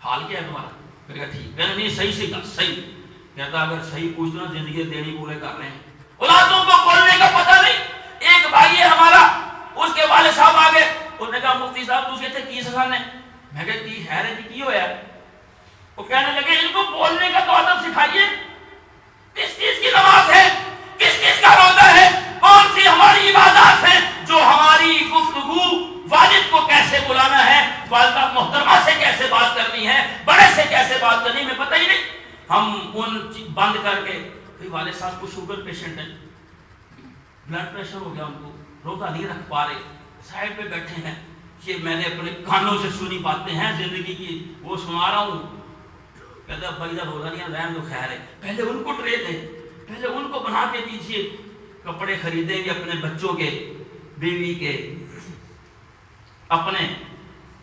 حال کیا ہے تمہارا؟ میں کہا ٹھیک. کہنا نہیں صحیح سے کہا، صحیح. کہتا اگر صحیح پوچھنا زندگی دینی پورے کر رہے ہیں. اولادوں کو بولنے کا پتہ نہیں. ایک مفتی صاحب تسی ایتھے کی سکھانے؟ میں کہا کی خیر ہے جی کی ہویا؟ وہ کہنے لگے ان کو بولنے کا تو ادب سکھائیے، کس چیز کی نماز ہے، کس چیز کا روزہ ہے، کون سی ہماری عبادات ہیں جو ہماری گفتگو والد کو کیسے بلانا ہے، والدہ محترمہ سے کیسے بات کرنی ہے، بڑے سے کیسے بات کرنی ہے، میں پتہ ہی نہیں. ہم ان بند کر کے والد صاحب کو شوگر پیشنٹ ہے، بلڈ پریشر ہو گیا، ان کو روزہ نہیں رکھ پا رہے، سائڈ پہ بیٹھے ہیں، یہ میں نے اپنے کانوں سے سنی باتیں ہیں زندگی کی، وہ سنا رہا ہوں. کہتا بھائی جب روزہ نہیں رہن تو خیر ہے، پہلے ان کو ٹرے دیں، پہلے ان کو بنا کے دیجیے، کپڑے خریدیں گے اپنے بچوں کے، بیوی کے، اپنے،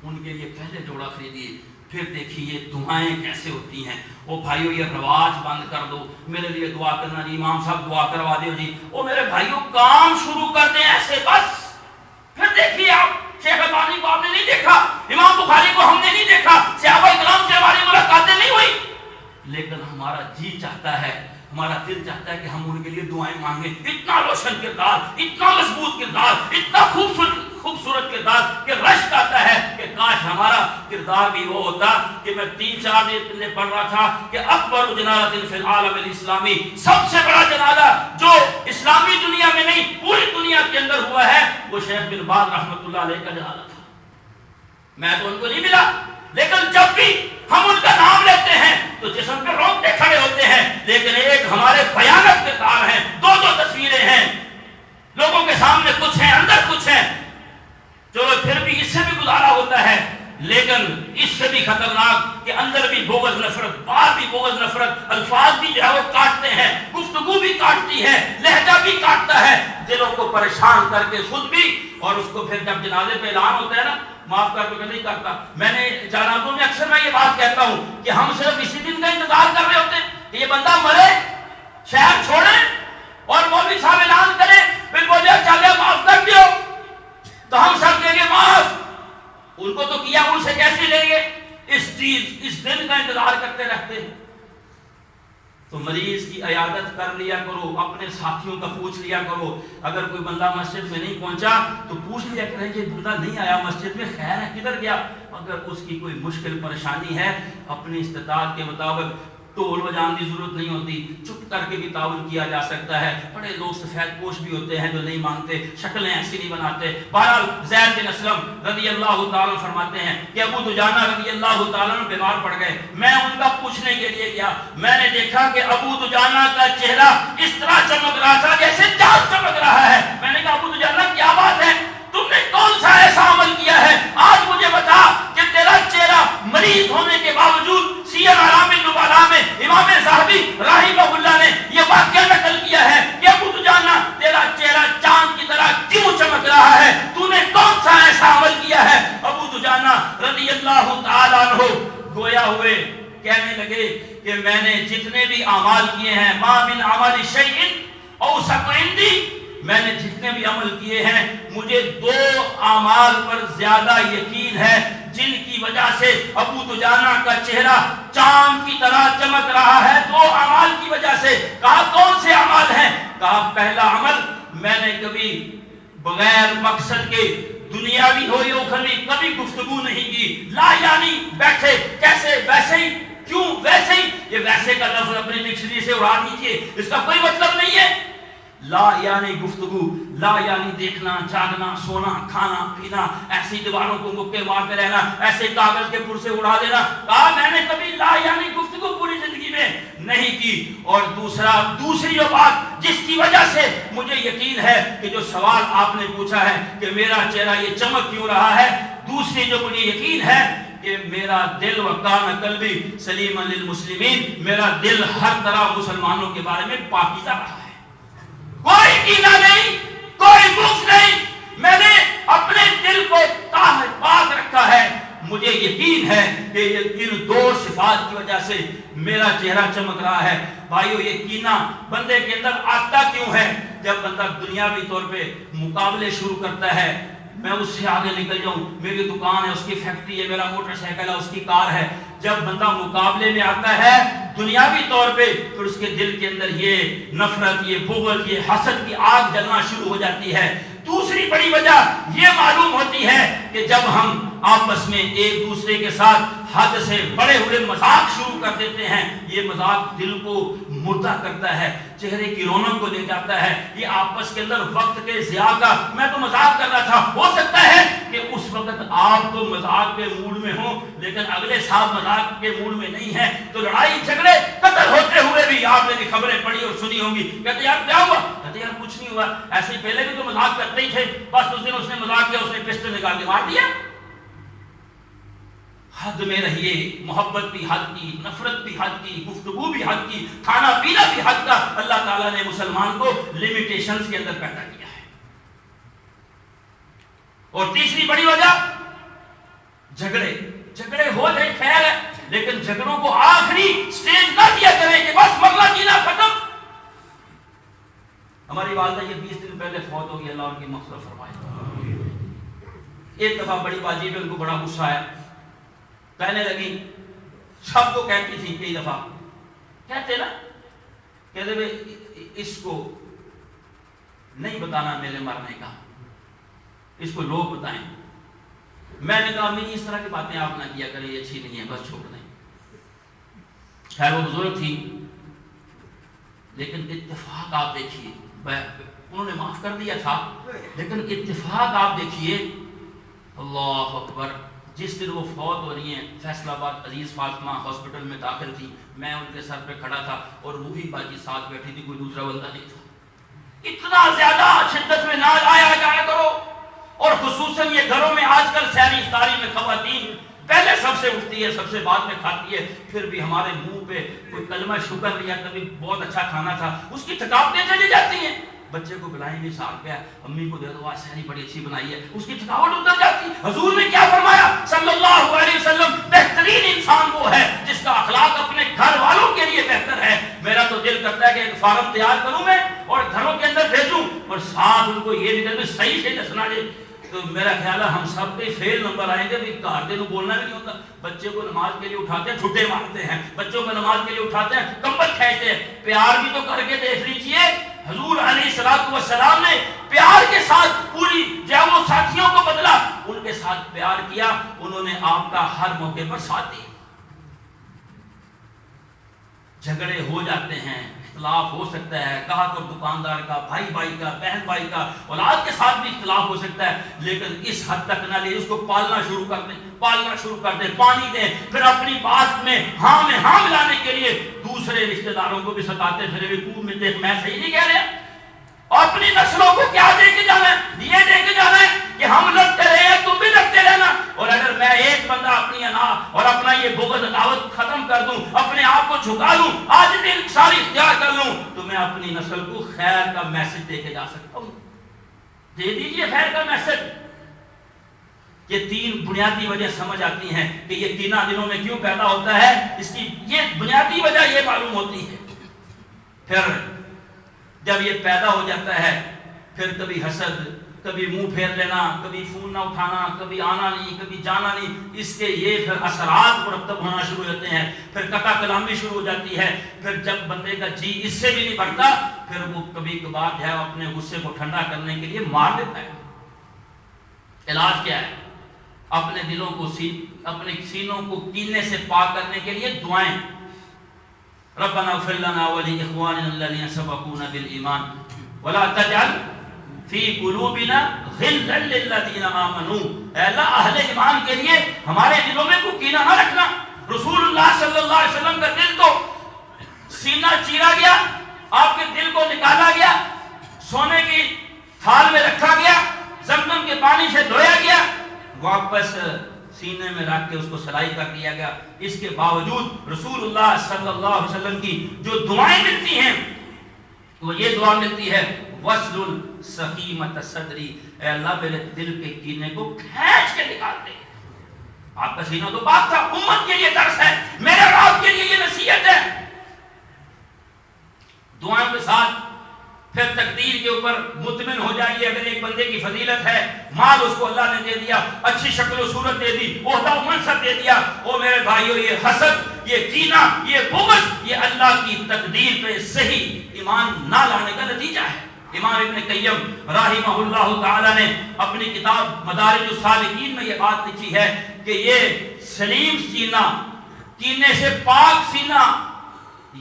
ان کے لیے پہلے جوڑا خریدیے، پھر دیکھیے دعائیں کیسے ہوتی ہیں. او بھائیو یہ رواج بند کر دو، میرے لیے دعا کرنا جی، امام صاحب دعا کروا دیو جی، او میرے بھائیو کام شروع کر دیں ایسے بس. پھر دیکھیے آپ شیخ البانی کو آپ نے نہیں دیکھا، امام بخاری کو ہم نے نہیں دیکھا، صحابہ کرام سے ہماری ملاقاتیں نہیں ہوئی، لیکن ہمارا جی چاہتا ہے، ہمارا دل چاہتا ہے کہ ہم ان کے لیے دعائیں مانگیں. اتنا روشن کردار، اتنا مضبوط کردار، اتنا خوبصورت کردار کہ رشک آتا ہے کہ کاش ہمارا کردار بھی وہ ہوتا. کہ میں 3-4 دن پڑھ رہا تھا کہ اکبر جنازہ فی العالم الاسلامی، سب سے بڑا جنازہ جو اسلامی دنیا میں نہیں پوری دنیا کے اندر ہوا ہے وہ شیخ بن باز رحمۃ اللہ علیہ کا جنازہ تھا. میں تو ان کو نہیں ملا، لیکن جب بھی ہم ان کا نام لیتے ہیں تو جسم پہ رونگٹے کھڑے ہوتے ہیں. لیکن ایک ہمارے بھیانک کردار ہیں، 2 تصویریں ہیں، لوگوں کے سامنے کچھ ہیں، اندر کچھ ہیں. چلو پھر بھی اس سے بھی گزارا ہوتا ہے، لیکن اس سے بھی خطرناک کہ اندر بھی بغض نفرت، باہر بھی بغض نفرت، الفاظ بھی جو ہے وہ کاٹتے ہیں، گفتگو بھی کاٹتی ہے، لہجہ بھی کاٹتا ہے، دلوں کو پریشان کر کے خود بھی. اور اس کو پھر جب جنازے پہ اعلان ہوتا ہے نا معاف کر تو نہیں کرتا. میں نے جنازوں میں اکثر میں یہ بات کہتا ہوں کہ ہم صرف اسی دن کا انتظار کر رہے ہوتے ہیں کہ یہ بندہ مرے، شہر چھوڑے اور مولوی صاحب اعلان کرے، پھر بولے چلے معاف کر دیو تو ہم سب دیں گے معاف. ان کو تو کیا ان سے کیسے لیں گے؟ اس دن کا انتظار کرتے رہتے ہیں. تو مریض کی عیادت کر لیا کرو، اپنے ساتھیوں کا پوچھ لیا کرو. اگر کوئی بندہ مسجد میں نہیں پہنچا تو پوچھ لیا کریں کہ بندہ نہیں آیا مسجد میں، خیر ہے کدھر گیا. اگر اس کی کوئی مشکل پریشانی ہے اپنی استطاعت کے مطابق ٹول بجانے کی ضرورت نہیں ہوتی، چپ کر کے بھی تعاون کیا جا سکتا ہے. بڑے لوگ سفید پوش بھی ہوتے ہیں جو نہیں مانگتے، شکلیں ایسی نہیں بناتے. بہرحال زید بن اسلم رضی اللہ تعالیٰ فرماتے ہیں کہ ابو دجانہ رضی اللہ تعالیٰ بیمار پڑ گئے. میں ان کا پوچھنے کے لیے گیا، میں نے دیکھا کہ ابو دجانہ کا چہرہ اس طرح چمک رہا تھا جیسے چاند چمک رہا ہے. میں نے کہا ابو دجانہ کیا بات ہے، تم نے کون سا ایسا عمل کیا ہے، آج مجھے بتا کہ تیرا چہرہ مریض ہونے کے باوجود. سیر اعلام النبلاء میں امام ذہبی رحمہ اللہ نے یہ واقعہ نقل کیا ہے کہ ابو دجانہ تیرا چہرہ چاند کی طرح کیوں چمک رہا ہے، تو نے کون سا ایسا عمل کیا ہے. ابو دجانہ رضی اللہ تعالیٰ عنہ گویا ہوئے کہنے لگے کہ میں نے جتنے بھی اعمال کیے ہیں، ما من عمل شیء اوثق عندی، میں نے جتنے بھی عمل کیے ہیں مجھے 2 اعمال پر زیادہ یقین ہے جن کی وجہ سے ابو دجانہ کا چہرہ چاند کی طرح چمک رہا ہے. 2 اعمال کی وجہ سے. کہا کون سے اعمال ہیں؟ کہا پہلا عمل، میں نے کبھی بغیر مقصد کے دنیاوی ہو یا اخروی کبھی گفتگو نہیں کی. لا یعنی بیٹھے کیسے ویسے ہی، کیوں ویسے ہی، یہ ویسے کا لفظ اپنی ڈکشنری سے اڑا دیجیے، اس کا کوئی مطلب نہیں ہے. لا یعنی گفتگو، لا یعنی دیکھنا، جاگنا، سونا، کھانا، پینا، ایسی دیواروں کو مکے مارتے رہنا، ایسے کاغذ کے پرسے اڑا دینا. کہا میں نے کبھی لا یعنی گفتگو پوری زندگی میں نہیں کی. اور دوسری جو بات جس کی وجہ سے مجھے یقین ہے کہ جو سوال آپ نے پوچھا ہے کہ میرا چہرہ یہ چمک کیوں رہا ہے، دوسری جو مجھے یقین ہے کہ میرا دل وکان قلبی سلیما للمسلمین، میرا دل ہر طرح مسلمانوں کے بارے میں پاکیزہ رہا ہے. کوئی کینہ نہیں، کوئی بغض نہیں، میں نے اپنے دل کو طاہر پاک رکھا ہے. مجھے یقین ہے کہ ان 2 صفات کی وجہ سے میرا چہرہ چمک رہا ہے. بھائیو یہ کینہ بندے کے اندر آتا کیوں ہے؟ جب بندہ دنیاوی طور پہ مقابلے شروع کرتا ہے، میں اس سے آگے نکل جاؤں، میری دکان ہے، اس کی فیکٹری ہے، میرا موٹر سائیکل ہے، اس کی کار ہے. جب بندہ مقابلے میں آتا ہے دنیاوی طور پہ، پھر اس کے دل کے اندر یہ نفرت، یہ بغض، یہ حسد کی آگ جلنا شروع ہو جاتی ہے. دوسری تیسری بڑی وجہ یہ معلوم ہوتی ہے کہ جب ہم آپس میں ایک دوسرے کے ساتھ حد سے بڑے ہوئے مذاق شروع کر دیتے ہیں، یہ مذاق دل کو مردہ کرتا ہے، چہرے کی رونق کو لے جاتا ہے، یہ آپس کے اندر وقت کے ضیاع کا، میں تو مذاق کر رہا تھا، ہو سکتا ہے کہ اس وقت آپ تو مذاق کے موڈ میں ہوں لیکن اگلے صاحب مذاق کے موڈ میں نہیں ہے، تو لڑائی جھگڑے قتل ہوتے ہوئے بھی آپ نے خبریں پڑھی اور سنی ہوں گی، کہتے یار کیا ہوا؟ کہتے یار کچھ نہیں ہوا، ایسے ہی پہلے بھی تو مذاق کرتے ہی تھے، بس اس دن اس نے مذاق کیا، اس نے پسٹل نکال کے مار دیا۔ حد میں رہیے، محبت بھی حد کی، نفرت بھی حد کی، گفتگو بھی حد کی، کھانا پینا بھی حد کا۔ اللہ تعالیٰ نے مسلمان کو لیمیٹیشنز کے اندر پیدا کیا ہے۔ اور تیسری بڑی وجہ جھگڑے ہو جائے خیر ہے، لیکن جھگڑوں کو آخری سٹیج نہ دیا کریں کہ بس مرنا جینا ختم۔ ہماری والدہ یہ 20 دن پہلے فوت ہو گئی، اللہ ان کی مغفرت فرمائے۔ ایک دفعہ بڑی باجی پہ ان کو بڑا غصہ آیا، کہنے لگی، سب کو کہتی تھی کئی دفعہ، کہتے نا، کہتے بھئی اس کو نہیں بتانا میرے مرنے کا، اس کو لوگ بتائیں۔ میں نے کہا امی اس طرح کی باتیں آپ نہ کیا کریں، یہ اچھی نہیں ہے، بس چھوڑ دیں۔ خیر وہ بزرگ تھی، لیکن اتفاق آپ دیکھیے، انہوں نے معاف کر دیا تھا، لیکن اتفاق آپ دیکھیے، اللہ اکبر، جس دن وہ فوت ہو رہی ہیں فیصل آباد عزیز فاطمہ ہاسپٹل میں داخل تھی، میں ان کے سر پہ کھڑا تھا اور وہی باجی ساتھ بیٹھی تھی، کوئی دوسرا بندہ نہیں تھا۔ اتنا زیادہ شدت میں نہ آیا جایا کرو، اور خصوصاً یہ گھروں میں آج کل سحری افطاری میں خواتین پہلے سب سے اٹھتی ہے، سب سے بعد میں کھاتی ہے، پھر بھی ہمارے منہ پہ کوئی کلمہ شکر لیا، کبھی بہت اچھا کھانا تھا، اس کی تھکاوٹیں چلی جاتی ہیں۔ بچے کو بلائیں گے ساتھ پہ، امی کو دے دو آج سحری بڑی اچھی بنائی ہے، اس کی تھکاوٹ اتر جاتی۔ حضور نے کیا فرمایا صلی اللہ علیہ وسلم، بہترین انسان وہ ہے جس کا اخلاق اپنے گھر والوں کے لیے بہتر ہے۔ میرا تو دل کرتا ہے کہ ایک فارم تیار کروں میں اور گھروں کے اندر بھیجوں اور ساتھ ان کو یہ بھی کہتے صحیح سے دسنا دے، تو میرا خیال ہے ہم سب کے فیل نمبر آئیں گے، گھر دے تو بولنا بھی نہیں ہوتا۔ بچے کو نماز کے لیے اٹھاتے ہیں، ٹھٹے مارتے ہیں، بچوں کو نماز کے لیے اٹھاتے ہیں، کمبل کھینچتے ہیں، پیار بھی تو کر کے دیکھ لیجیے۔ حضور علیہ السلام نے پیار کے ساتھ پوری جب وہ ساتھیوں کو بدلا، ان کے ساتھ پیار کیا، انہوں نے آپ کا ہر موقع پر ساتھ دیا۔ جھگڑے ہو جاتے ہیں، اختلاف ہو سکتا ہے، گاہک اور دکاندار کا، بھائی بھائی کا، بہن بھائی کا، اولاد کے ساتھ بھی اختلاف ہو سکتا ہے، لیکن اس حد تک نہ لے، اس کو پالنا شروع کر دیں، پانی دیں، پھر اپنی بات میں ہاں ملانے کے لیے دوسرے رشتہ داروں کو بھی ستاتے پھر خوب میں دیکھ میں صحیح نہیں کہہ رہا۔ اپنی نسلوں کو کیا دے کے جانا ہے؟ یہ دے کے جانا ہے کہ ہم لڑتے رہے ہیں، تم بھی لڑتے رہنا، اور اگر میں ایک بندہ اپنی انا اور اپنا یہ بغض عداوت ختم کر دوں، اپنے آپ کو جھکا لوں، آج دن ساری اختیار کر لوں، تو میں اپنی نسل کو خیر کا میسج دے کے جا سکتا ہوں۔ دے دیجئے خیر کا میسج۔ یہ تین بنیادی وجہ سمجھ آتی ہیں کہ یہ کینہ دلوں میں کیوں پیدا ہوتا ہے، اس کی یہ بنیادی وجہ یہ معلوم ہوتی ہے۔ پھر جب یہ پیدا ہو جاتا ہے، پھر کبھی حسد، کبھی منہ پھیر لینا، کبھی فون نہ اٹھانا، کبھی آنا نہیں، کبھی جانا نہیں، اس کے یہ پھر اثرات مرتب ہونا شروع ہوتے ہیں، پھر قطع کلامی شروع ہو جاتی ہے، پھر جب بندے کا جی اس سے بھی نہیں بڑھتا، پھر وہ کبھی کبھار جو ہے اپنے غصے کو ٹھنڈا کرنے کے لیے مار دیتا ہے۔ علاج کیا ہے؟ اپنے دلوں کو اپنے سینوں کو کینے سے پاک کرنے کے لیے دعائیں، ربنا اغفر لنا ولاخواننا الذين سبقونا بالایمان ولا تجعل فی قلوبنا غلا للذین آمنوا، اے اللہ اہل ایمان کے لیے ہمارے دلوں میں کوئی کینہ نہ رکھنا۔ رسول اللہ صلی اللہ علیہ وسلم کا دل تو سینہ چیرا گیا، آپ کے دل کو نکالا گیا، سونے کی تھال میں رکھا گیا، زمزم کے پانی سے دھویا گیا، واپس سینے میں رکھ کے اس کو سلائی کر دیا گیا۔ اس کے باوجود رسول اللہ صلی اللہ علیہ وسلم کی جو دعائیں ملتی ہیں وہ یہ دعا ملتی ہے، وصل السقیمۃ صدری، اے اللہ میرے دل کے کینے کو کھینچ کے نکال دے۔ آپ کا سینہ تو پاک تھا، امت کے لیے درس ہے، میرے اور آپ کے لیے یہ نصیحت ہے۔ دعائیں کے ساتھ پھر تقدیر کے اوپر مطمئن ہو جائیے۔ اگر ایک بندے کی فضیلت ہے، مال اس کو اللہ نے دے دیا، اچھی شکل و صورت دے دی، عہدہ و منصب دے دیا، او میرے بھائیو یہ حسد، یہ کینہ، یہ بغض، یہ اللہ کی تقدیر پہ صحیح ایمان نہ لانے کا نتیجہ ہے۔ امام ابن قیم رحمہ اللہ تعالی نے اپنی کتاب مدارج السالکین میں یہ بات لکھی ہے کہ یہ سلیم سینہ، کینے سے پاک سینہ،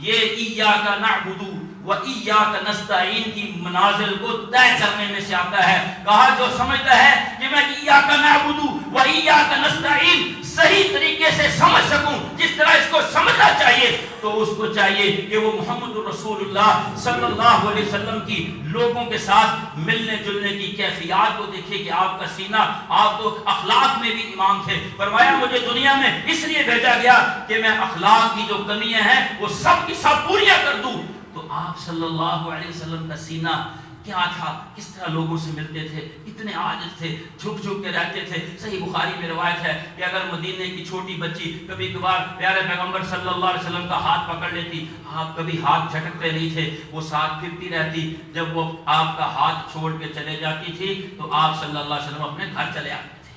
یہ ایاک نعبد و ایاک نستعین کی منازل کو طے کرنے میں سے آتا ہے۔ کہا جو سمجھتا ہے کہ میں ایاک نعبد و ایاک نستعین صحیح طریقے سے سمجھ سکوں، جس طرح اس کو سمجھنا چاہیے، تو اس کو چاہیے کہ وہ محمد رسول اللہ صلی اللہ علیہ وسلم کی لوگوں کے ساتھ ملنے جلنے کی کیفیات کو دیکھے کہ آپ کا سینہ، آپ تو اخلاق میں بھی امام تھے۔ فرمایا مجھے دنیا میں اس لیے بھیجا گیا کہ میں اخلاق کی جو کمیاں ہیں وہ سب کی سب پوریاں کر دوں۔ تو آپ صلی اللہ علیہ وسلم کا سینہ کیا تھا، کس طرح لوگوں سے ملتے تھے، اتنے عاجز تھے، جھک جھک کے رہتے تھے۔ صحیح بخاری میں روایت ہے کہ اگر مدینے کی چھوٹی بچی کبھی کبھار پیارے پیغمبر صلی اللہ علیہ وسلم کا ہاتھ پکڑ لیتی، آپ کبھی ہاتھ جھٹکتے نہیں تھے، وہ ساتھ پھرتی رہتی، جب وہ آپ کا ہاتھ چھوڑ کے چلے جاتی تھی تو آپ صلی اللہ علیہ وسلم اپنے گھر چلے آتے تھے۔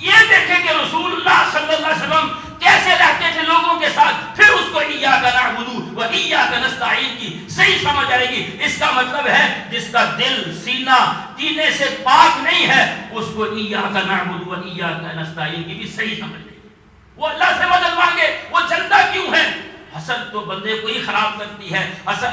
یہ دیکھیں کہ رسول اللہ صلی اللہ علیہ وسلم کیسے رہتے تھے لوگوں کے ساتھ، پھر اس کو ایاک نعبد و ایاک نستعین کی صحیح سمجھ آئے گی۔ اس کا مطلب ہے جس کا دل سینہ کینے سے پاک نہیں ہے، اس کو ایاک نعبد و ایاک نستعین کی بھی صحیح سمجھ لے گی۔ وہ اللہ سے مدد مانگے، وہ چلتا کیوں ہے؟ حسد تو بندے کو ہی خراب کرتی ہے۔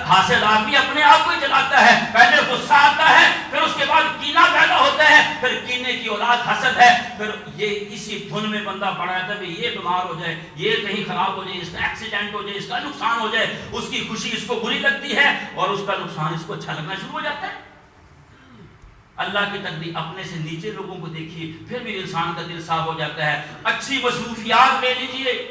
حاسد آدمی اپنے آپ کو ہی جلاتا ہے، پہلے غصہ آتا ہے، پھر اس کے بعد کینہ پیدا ہوتا ہے، پھر کینے کی اولاد حسد ہے، پھر یہ اسی دھن میں بندہ پڑا رہتا ہے، یہ بیمار ہو جائے، یہ کہیں خراب ہو جائے، اس کا ایکسیڈنٹ ہو جائے، اس کا نقصان ہو جائے، اس کی خوشی اس کو بری لگتی ہے اور اس کا نقصان اس کو اچھا لگنا شروع ہو جاتا ہے۔ اللہ کی تقدیر اپنے سے نیچے لوگوں کو دیکھیے، پھر بھی انسان کا دل صاف ہو جاتا ہے۔ اچھی مصروفیات لے لیجئے،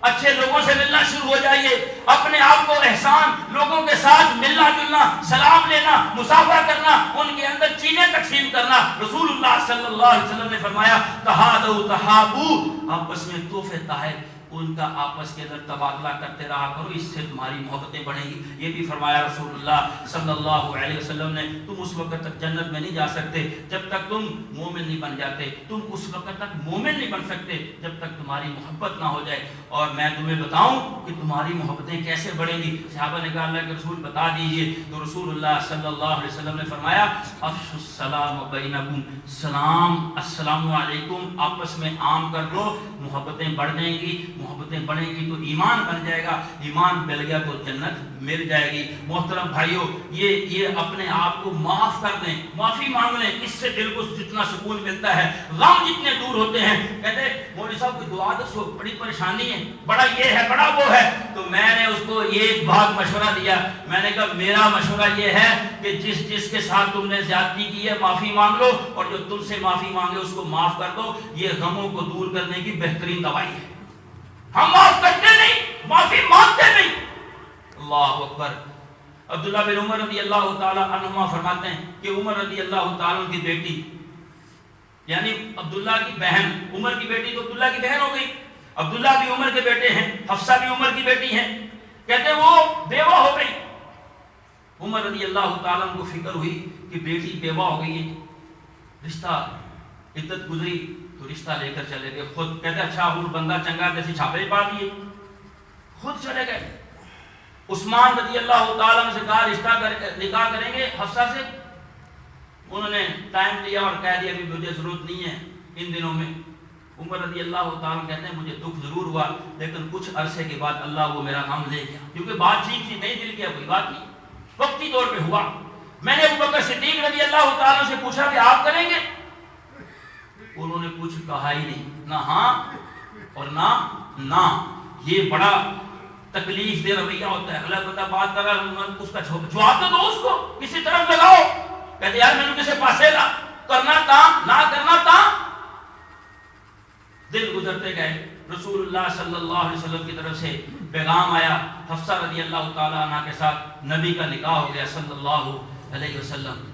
اچھے لوگوں سے ملنا شروع ہو جائیے، اپنے آپ کو احسان، لوگوں کے ساتھ ملنا جلنا، سلام لینا، مسافہ کرنا، ان کے اندر چیزیں تقسیم کرنا۔ رسول اللہ صلی اللہ علیہ وسلم نے فرمایا تہادوا تحابوا، آپس میں تحفے تحائف ان کا آپس کے اندر تبادلہ کرتے رہا کرو، اس سے تمہاری محبتیں بڑھیں گی۔ یہ بھی فرمایا رسول اللہ صلی اللہ علیہ وسلم نے، تم اس وقت تک جنت میں نہیں جا سکتے جب تک تم مومن نہیں بن جاتے، تم اس وقت تک مومن نہیں بن سکتے جب تک تمہاری محبت نہ ہو جائے۔ اور میں تمہیں بتاؤں کہ تمہاری محبتیں کیسے بڑھیں گی؟ صحابہ نے کہا اللہ کے رسول بتا دیجئے۔ تو رسول اللہ صلی اللہ علیہ وسلم نے فرمایا افشوا السلام بینکم، سلام السلام علیکم آپس میں عام کر لو، محبتیں بڑھ جائیں گی، محبتیں بڑھیں گی تو ایمان بن جائے گا، ایمان مل گیا تو جنت مل جائے گی۔ محترم بھائیو، یہ اپنے آپ کو معاف کر دیں، معافی مانگ لیں، اس سے دل کو جتنا سکون ملتا ہے، غم جتنے دور ہوتے ہیں۔ کہتے مولوی صاحب کوئی دعا دسو، بڑی پریشانی ہے، بڑا یہ ہے، بڑا وہ ہے۔ تو میں نے اس کو ایک بات مشورہ دیا، میں نے کہا میرا مشورہ یہ ہے کہ جس کے ساتھ تم نے زیادتی کی ہے معافی مانگ لو، اور جو تم سے معافی مانگے اس کو معاف کر دو، یہ غموں کو دور کرنے کی بہترین دوائی ہے۔ ہم معاف کرتے نہیں، معافی مانگتے نہیں۔ اللہ اکبر۔ عبداللہ بن عمر رضی اللہ تعالی عنہما فرماتے ہیں کہ عمر رضی اللہ تعالی عنہ کی بیٹی، یعنی عبداللہ کی بہن، عمر کی بیٹی تو عبداللہ کی بہن ہو گئی، عبداللہ بھی عمر کے بیٹے ہیں، حفصہ بھی عمر کی بیٹی ہیں، کہتے وہ بیوہ ہو گئی۔ عمر رضی اللہ تعالیٰ عنہ کو فکر ہوئی کہ بیٹی بیوہ ہو گئی ہے، رشتہ عدت گزری تو رشتہ لے کر چلے گئے خود۔ کہتے اچھا وہ بندہ چنگا، جیسے چھاپے پا دیے، خود چلے گئے۔ عثمان رضی اللہ تعالیٰ عنہ سے کہا رشتہ نکاح کریں گے حفصہ سے، انہوں نے ٹائم لیا اور کہہ دیا کہ مجھے ضرورت نہیں ہے ان دنوں میں۔ عمر رضی اللہ تعالیٰ کہتے ہیں مجھے دکھ ضرور ہوا، لیکن کچھ عرصے کے بعد اللہ وہ میرا غم لے گیا، کیونکہ بات ٹھیک تھی، نہیں دل کیا کوئی بات نہیں، وقتی طور پہ ہوا۔ میں نے ابوبکر صدیق رضی اللہ تعالیٰ سے پوچھا کہ آپ کریں گے؟ انہوں نے کچھ کہا ہی نہیں، نہ ہاں اور نہ۔ یہ بڑا تکلیف دہ رویہ ہوتا ہے، اگلا بندہ بات کر رہا ہے اس کا جواب تو دو، اس کو کسی طرف لگاؤ۔ کہتے یار میں نے کسی پاسے لا کرنا تھا، نہ کرنا تھا۔ دن گزرتے گئے، رسول اللہ صلی اللہ علیہ وسلم کی طرف سے پیغام آیا، حفصہ رضی اللہ تعالیٰ عنہ کے ساتھ نبی کا نکاح ہو گیا صلی اللہ علیہ وسلم۔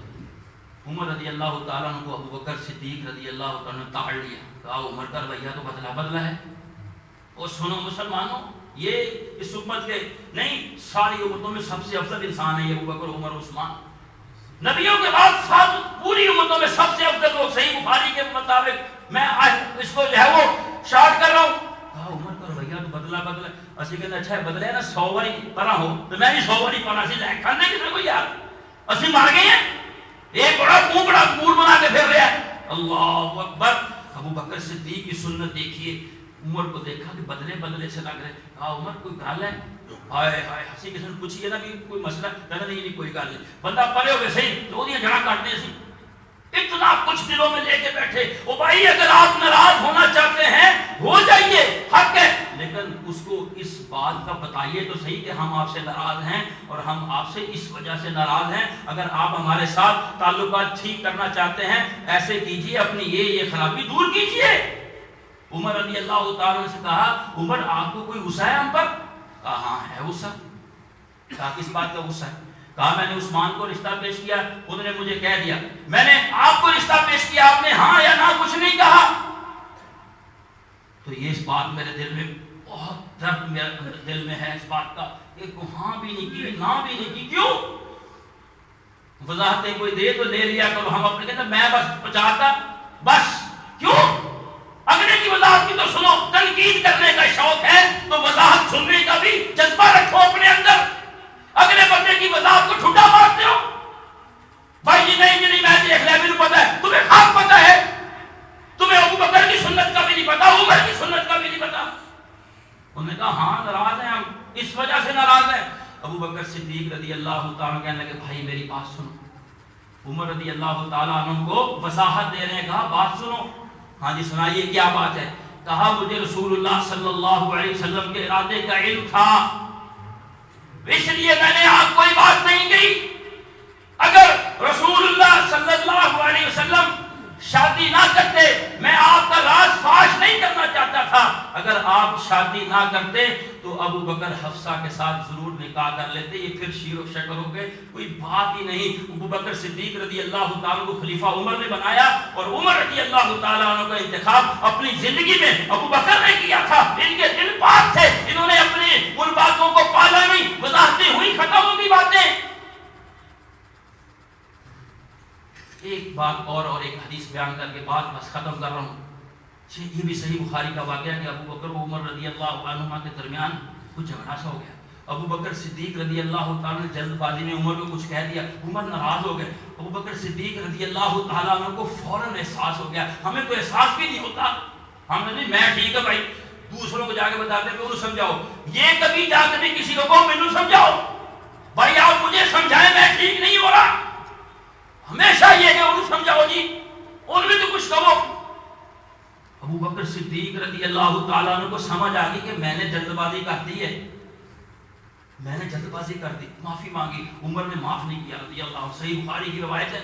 عمر رضی اللہ تعالیٰ عنہ کو ابوبکر صدیق رضی اللہ تعالیٰ عنہ تاڑ لیا، کہا عمر کا رویہ تو بدلا ہے۔ اور سنو مسلمانوں، یہ اس امت کے نہیں، ساری امتوں میں سب سے افضل انسان ہے یہ ابوبکر، عمر، عثمان۔ نبیوں کے بعد سب پوری امتوں میں سب سے افضل لوگ، صحیح بخاری کے مطابق میں اس کو جو ہے وہ شارٹ کر رہا ہوں۔ کہا عمر کا رویہ تو بدلا اسی کہتے اچھا ہے بدلے نا 100 باری پڑھا ہو تو میں بھی 100 باری پڑھا سی جائے کھانے کی کوئی یار اسی مار گئے ہیں. ایک بڑا کوکڑا کوڑ بنا کے پھر رہا ہے. اللہ اکبر. ابو بکر صدیق کی سنت دیکھیے. عمر کو دیکھا کہ بدلے بدلے سے لگ رہے. کہا عمر کوئی گال ہے؟ ہائے ہائے ہنسی کسی نے پوچھی ہے نا کہ کوئی مسئلہ. کہنا نہیں کوئی گال نہیں. بندہ پڑے ہوئے صحیح تو وہ جڑا کاٹنے سی اتنا کچھ دلوں میں لے کے بیٹھے. او بھائی اگر آپ ناراض ہونا چاہتے ہیں ہو جائیے, حق ہے, لیکن اس کو اس بات کا بتائیے تو صحیح کہ ہم آپ سے ناراض ہیں اور ہم آپ سے اس وجہ سے ناراض ہیں. اگر آپ ہمارے ساتھ تعلقات ٹھیک کرنا چاہتے ہیں ایسے کیجیے, اپنی یہ خرابی دور کیجیے. عمر رضی اللہ تعالیٰ سے کہا عمر آپ کو کوئی غصہ ہے ہم پر؟ کہا ہاں ہے غصہ. کہا کس بات کا غصہ ہے؟ کہا میں نے عثمان کو رشتہ پیش کیا, انہوں نے مجھے کہہ دیا. میں نے آپ کو رشتہ پیش کیا, آپ نے ہاں یا نہ کچھ نہیں کہا. تو یہ اس بات میرے دل میں بہت درد میرے دل میں ہے اس بات کا کہ ہاں بھی نہیں کی نہ بھی نہیں کی. کیوں؟ وضاحتیں کوئی دے تو لے لیا کرو. ہم اپنے کہتے میں بس پچاتا بس. کیوں؟ اگلے کی وضاحت کی تو سنو. تنقید کرنے کا شوق ہے تو وضاحت سننے کا بھی جذبہ رکھو اپنے اندر. اگلے بندے کی وضاحت کو ٹھڈا مارتے ہو. بھائی جی نہیں میں دیکھ لیا, مجھے پتا ہے. تمہیں خاک پتا ہے, تمہیں ابو بکر کی سنت کا بھی نہیں پتا, عمر کی سنت کا بھی نہیں پتا. انہوں نے کہا ہاں ناراض ہیں ہم, اس وجہ سے ناراض ہیں. ابو بکر صدیق رضی اللہ تعالیٰ کہنے لگے بھائی میری بات سنو. عمر رضی اللہ تعالیٰ عنہ کو وضاحت دے رہے ہیں. کہا بات سنو. ہاں جی سنائیے کیا بات ہے. کہا مجھے رسول اللہ صلی اللہ علیہ وسلم کے ارادے کا علم تھا, اس لیے میں نے آپ کوئی بات نہیں کہی. اگر رسول اللہ صلی اللہ علیہ وسلم شادی نہ کرتے میں آپ کا راز فاش نہیں کرنا چاہتا تھا. اگر آپ شادی نہ کرتے تو ابو بکر حفصہ کے ساتھ ضرور نکاح کر لیتے, یہ پھر شیر و شکر ہو گئے, کوئی بات ہی نہیں. ابو بکر صدیق رضی اللہ تعالیٰ کو خلیفہ عمر نے بنایا اور عمر رضی اللہ تعالیٰ عنہ کا انتخاب اپنی زندگی میں ابو بکر نے کیا تھا. ان کے دل پاک تھے, انہوں نے اپنی ان باتوں کو پالا نہیں. وضاحتیں ہوئی, ختم ہو گئی باتیں. ایک بات اور ایک حدیث بیان کر کے بعد بس ختم کر رہا ہوں. یہ بھی صحیح بخاری کا واقعہ ہے کہ ابو بکر و عمر رضی اللہ عنہما کے درمیان کچھ جھگڑا سا ہو گیا. ابو بکر صدیق رضی اللہ تعالیٰ نے جلد بازی میں عمر کو کچھ کہہ دیا. عمر ناراض ہو گئے. ابو بکر صدیق رضی اللہ تعالیٰ عنہ کو فوراً احساس ہو گیا. ہمیں تو احساس بھی نہیں ہوتا. ہم نے نہیں میں ٹھیک ہے بھائی, دوسروں کو جا کے بتاتے ہیں انہوں سمجھاؤ. یہ کبھی جا کے بھی کسی کو کہو مینوں سمجھاؤ, بھائی آپ مجھے سمجھائیں میں ٹھیک نہیں ہو رہا. ہمیشہ یہ کہ انہوں سمجھاؤ جی, ان میں تو کچھ کہو. ابو بکر صدیق رضی اللہ تعالیٰ عنہ کو سمجھ آ گئی کہ میں نے جلد بازی کر دی ہے, میں نے جلد بازی کر دی. معافی مانگی, عمر نے معاف نہیں کیا رضی اللہ. صحیح بخاری کی روایت ہے.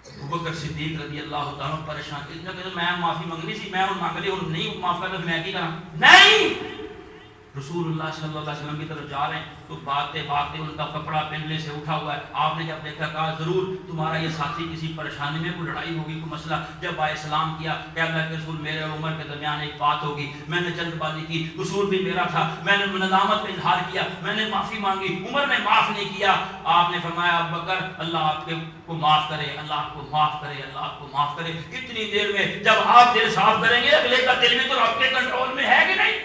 ابو بکر صدیق رضی اللہ تعالیٰ عنہ پریشان اتنا کہ میں معافی مانگنی سی, میں مانگ لی, انہوں نہیں معاف کرتا میں کی کرا. نہیں, رسول اللہ صلی اللہ علیہ وسلم کی طرف جا رہے ہیں تو بھاگتے بھاگتے ان کا کپڑا پہننے سے اٹھا ہوا ہے. آپ نے جب دیکھا کہا ضرور تمہارا یہ ساتھی کسی پریشانی میں, کوئی لڑائی ہوگی, کوئی مسئلہ. جب آئے سلام کیا کہ اللہ کے رسول میرے اور عمر کے درمیان ایک بات ہوگی, میں نے جلد بازی کی, قصور بھی میرا تھا, میں نے ندامت کا اظہار کیا, میں نے معافی مانگی, عمر نے معاف نہیں کیا. آپ نے فرمایا ابو بکر اللہ آپ کو معاف کرے, اللہ آپ کو معاف کرے, اللہ آپ کو معاف کرے. اتنی دیر میں جب آپ دل صاف کریں گے اگلے کا دل بھی تو آپ کے کنٹرول میں ہے کہ نہیں.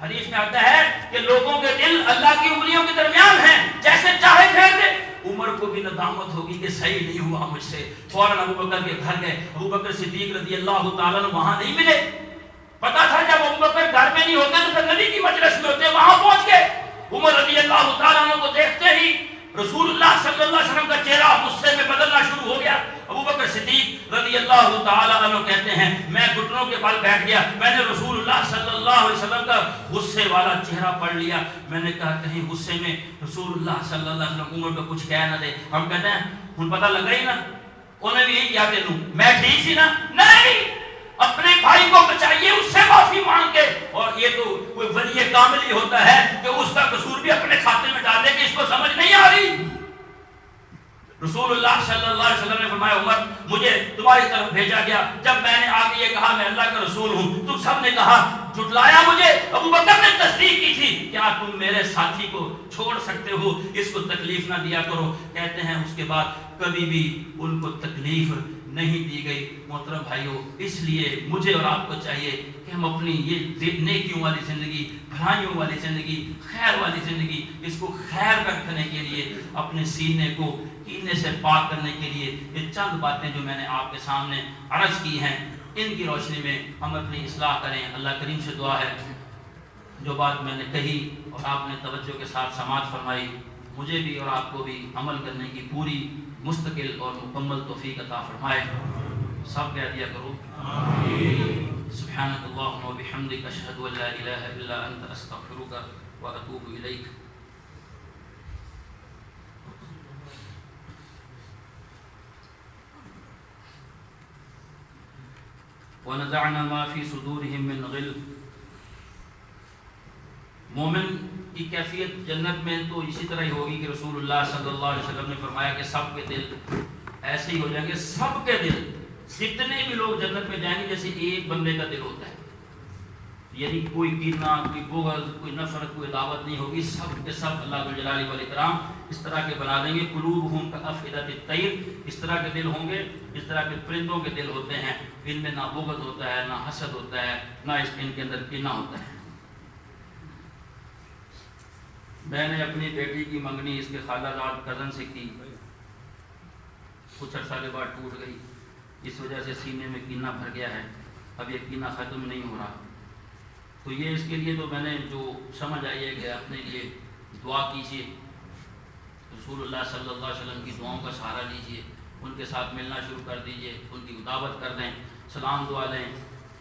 حدیث میں آتا ہے کہ لوگوں کے دل اللہ کی انگلیوں کے درمیان ہیں, جیسے چاہے پھیر دے. عمر کو بھی ندامت ہوگی کہ صحیح نہیں ہوا مجھ سے. فوراً ابو بکر کے گھر گئے. ابو بکر صدیق رضی اللہ تعالیٰ عنہ وہاں نہیں ملے. پتا تھا جب ابو بکر گھر میں نہیں ہوتے تو نبی کی مجلس میں ہوتے, وہاں پہنچ گئے. عمر رضی اللہ تعالیٰ عنہ کو دیکھتے ہی رسول اللہ صلی اللہ علیہ وسلم کا چہرہ غصے میں بدلنا شروع ہو گیا. ابو بکر صدیق رضی اللہ تعالیٰ عنہ کہتے ہیں میں گھٹنوں کے بل بیٹھ گیا. میں نے رسول اللہ صلی اللہ علیہ وسلم کا غصے والا چہرہ پڑھ لیا. میں نے کہا کہیں غصے میں رسول اللہ صلی اللہ علیہ وسلم عمر کو کچھ کہہ نہ دے. ہم کہتے ہیں ہن پتہ لگا ہی نا, انہیں بھی یہی کیا تینوں میں ٹھیک سی نا. نہیں, اپنے بھائی کو بچائیے اس سے معافی مانگ کے. اور یہ تو کوئی ولی کامل ہی ہوتا ہے کہ اس کا قصور بھی اپنے کھاتے میں ڈال دے کہ اس کو سمجھ نہیں آ رہی. رسول اللہ صلی اللہ علیہ وسلم نے فرمایا عمر مجھے تمہاری طرف بھیجا گیا. جب میں نے آ کے یہ کہا میں اللہ کا رسول ہوں, تم سب نے کہا جھٹلایا مجھے. ابو بکر نے تصدیق کی تھی, کیا تم میرے ساتھی کو چھوڑ سکتے ہو, اس کو تکلیف نہ دیا کرو. کہتے ہیں اس کے بعد کبھی بھی ان کو تکلیف نہیں دی گئی۔ محترم بھائیوں، اس لیے مجھے اور آپ کو چاہیے کہ ہم اپنی یہ نیکیوں والی زندگی، بھلائیوں والی زندگی، خیر والی زندگی، اس کو خیر رکھنے کے لیے اپنے سینے کو کینے سے پاک کرنے کے لیے یہ چند باتیں جو میں نے آپ کے سامنے عرض کی ہیں، ان کی روشنی میں ہم اپنی اصلاح کریں۔ اللہ کریم سے دعا ہے جو بات میں نے کہی اور آپ نے توجہ کے ساتھ سماعت فرمائی، مجھے بھی اور آپ کو بھی عمل کرنے کی پوری مستقل اور مکمل توفیق عطا فرمائے۔ سب کہہ دیا کرو آمین۔ سبحانک اللہم و بحمدک، اشہد ان لا الہ الا انت، استغفرک و اتوب الیک۔ وَنَزَعْنَا مَا فِي صُدُورِهِم مِّن غِلٍّ۔ مومن کی کیفیت جنت میں تو اسی طرح ہی ہوگی کہ رسول اللہ صلی اللہ علیہ وسلم نے فرمایا کہ سب کے دل ایسے ہی ہو جائیں گے، سب کے دل، جتنے بھی لوگ جنت میں جائیں گے جیسے ایک بندے کا دل ہوتا ہے، یعنی کوئی کینہ، کوئی بغض، کوئی نفرت، کوئی عداوت نہیں ہوگی، سب کے سب اللہ ذوالجلال والاکرام اس طرح کے بنا دیں گے۔ قلوبہم کأفئدۃ الطیر، اس طرح کے دل ہوں گے اس طرح کے پرندوں کے دل ہوتے ہیں، ان میں نہ بغض ہوتا ہے، نہ حسد ہوتا ہے، نہ ان کے اندر کینہ ہوتا ہے۔ میں نے اپنی بیٹی کی منگنی اس کے خالہ زاد کزن سے کی، کچھ عرصہ کے بعد ٹوٹ گئی، اس وجہ سے سینے میں کینہ بھر گیا ہے، اب یہ کینہ ختم نہیں ہو رہا۔ تو یہ اس کے لیے تو میں نے جو سمجھ آئی ہے کہ اپنے لیے دعا کیجیے، رسول اللہ صلی اللہ علیہ وسلم کی دعاؤں کا سہارا لیجیے، ان کے ساتھ ملنا شروع کر دیجیے، ان کی دعوت کر دیں، سلام دعا لیں،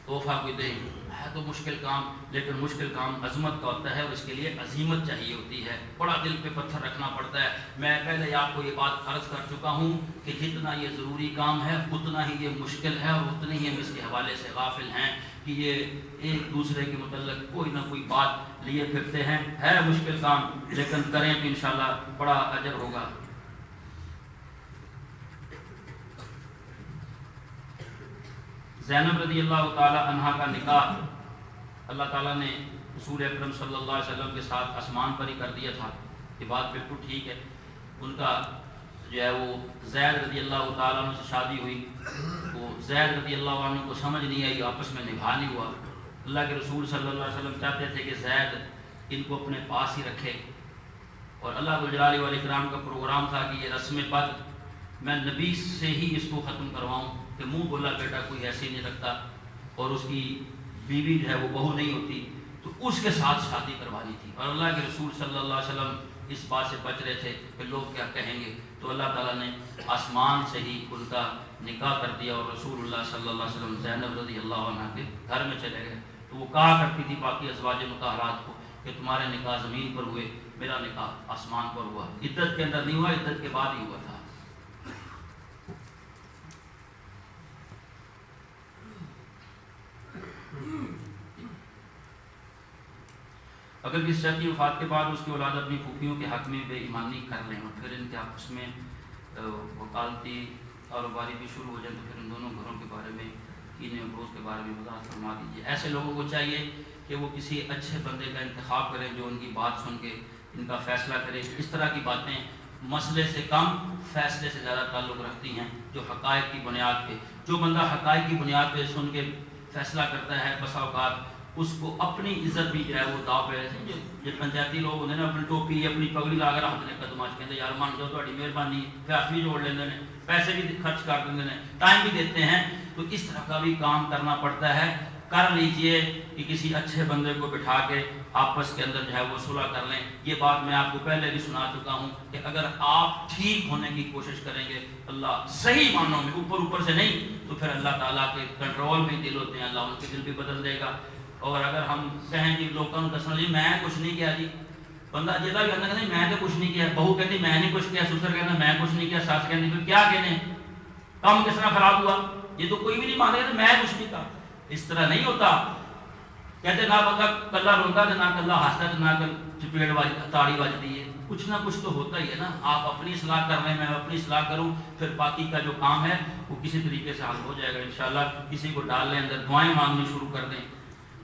تحفہ کوئی دیں۔ ہے تو مشکل کام، لیکن مشکل کام عظمت کا ہوتا ہے اور اس کے لیے عزیمت چاہیے ہوتی ہے، بڑا دل پہ پتھر رکھنا پڑتا ہے۔ میں پہلے ہی آپ کو یہ بات عرض کر چکا ہوں کہ جتنا یہ ضروری کام ہے اتنا ہی یہ مشکل ہے، اور اتنے ہی ہم اس کے حوالے سے غافل ہیں کہ یہ ایک دوسرے کے متعلق کوئی نہ کوئی بات لیے پھرتے ہیں۔ ہے مشکل کام، لیکن کریں تو انشاءاللہ بڑا اجر ہوگا۔ زینب رضی اللہ تعالی عنہا کا نکاح اللہ تعالیٰ نے رسول اکرم صلی اللہ علیہ وسلم کے ساتھ آسمان پر ہی کر دیا تھا، یہ بات بالکل ٹھیک ہے۔ ان کا جو ہے وہ زید رضی اللہ تعالیٰ عنہ سے شادی ہوئی، وہ زید رضی اللہ عنہ کو سمجھ نہیں آئی، آپس میں نبھا نہیں ہوا۔ اللہ کے رسول صلی اللہ علیہ وسلم چاہتے تھے کہ زید ان کو اپنے پاس ہی رکھے، اور اللہ ذوالجلال والاکرام کا پروگرام تھا کہ یہ رسم بد میں نبی سے ہی اس کو ختم کرواؤں کہ منہ بولا بیٹا کوئی ایسے نہیں رکھتا، اور اس کی بیوی جو ہے وہ بہو نہیں ہوتی، تو اس کے ساتھ شادی کروانی تھی۔ اور اللہ کے رسول صلی اللہ علیہ وسلم اس بات سے بچ رہے تھے کہ لوگ کیا کہیں گے، تو اللہ تعالیٰ نے آسمان سے ہی ان کا نکاح کر دیا، اور رسول اللہ صلی اللہ علیہ وسلم زینب رضی اللہ عنہ کے گھر میں چلے گئے۔ تو وہ کہا کرتی تھی باقی ازواج مطہرات کو کہ تمہارے نکاح زمین پر ہوئے، میرا نکاح آسمان پر ہوا۔ عدت کے اندر نہیں ہوا، عدت کے بعد ہی ہوا تھا۔ اگر کسی شخص کی وفات کے بعد اس کی اولاد اپنی پھوپھیوں کے حق میں بے ایمانی کر لیں اور پھر ان کے آپس میں وکالتی کاروباری بھی شروع ہو جائے، تو پھر ان دونوں گھروں کے بارے میں کینے اور بروز کے بارے میں وضاحت فرما دیجیے۔ ایسے لوگوں کو چاہیے کہ وہ کسی اچھے بندے کا انتخاب کریں جو ان کی بات سن کے ان کا فیصلہ کرے۔ اس طرح کی باتیں مسئلے سے کم فیصلے سے زیادہ تعلق رکھتی ہیں، جو حقائق کی بنیاد پہ، جو بندہ حقائق کی بنیاد پہ سن کے فیصلہ کرتا ہے، بسا اوقات اس کو اپنی عزت بھی جو ہے وہ داؤ پہ رہتی ہے۔ جو پنچایتی لوگ ہوتے ہیں اپنی ٹوپی اپنی پگڑی لا کر رکھتے ہیں قدماں چ، کہتے یار مان جاؤ تہاڈی مہربانی، پھر ہاتھ بھی جوڑ لیندے ہیں، پیسے بھی خرچ کر دیندے ہیں، ٹائم بھی دیتے ہیں۔ تو اس طرح کا بھی کام کرنا پڑتا ہے۔ کر لیجئے کہ کسی اچھے بندے کو بٹھا کے آپس کے اندر جو ہے وہ صلح کر لیں۔ یہ بات میں آپ کو پہلے بھی سنا چکا ہوں کہ اگر آپ ٹھیک ہونے کی کوشش کریں گے، اللہ صحیح معنوں میں، اوپر سے نہیں، تو پھر اللہ تعالیٰ کے کنٹرول میں دل ہوتے ہیں، اللہ ان کے دل بھی بدل دے گا۔ اور اگر ہم کہیں جی لوگوں کو دسنا جی میں کچھ نہیں کیا، جی بندہ جیسا بھی کہنا کہ میں تو کچھ نہیں کیا، بہو کہتی میں نہیں کچھ کیا، سسر کہنا میں کچھ نہیں کیا، ساس کہتی پھر کیا کہنے، کام کس طرح خراب ہوا، یہ تو کوئی بھی نہیں مانے گا میں کچھ نہیں کہا۔ اس طرح نہیں ہوتا، کہتے نہ بندہ کلا روتا نہ کلا ہنستا نہ چپیڑ تاڑی بجتی ہے، کچھ نہ کچھ تو ہوتا ہی ہے نا۔ آپ اپنی اصلاح کر رہے ہیں، میں اپنی اصلاح کروں، پھر باقی کا جو کام ہے وہ کسی طریقے سے حل ہو جائے گا انشاءاللہ۔ کسی کو ڈال لیں اندر، دعائیں مانگنی شروع کر دیں۔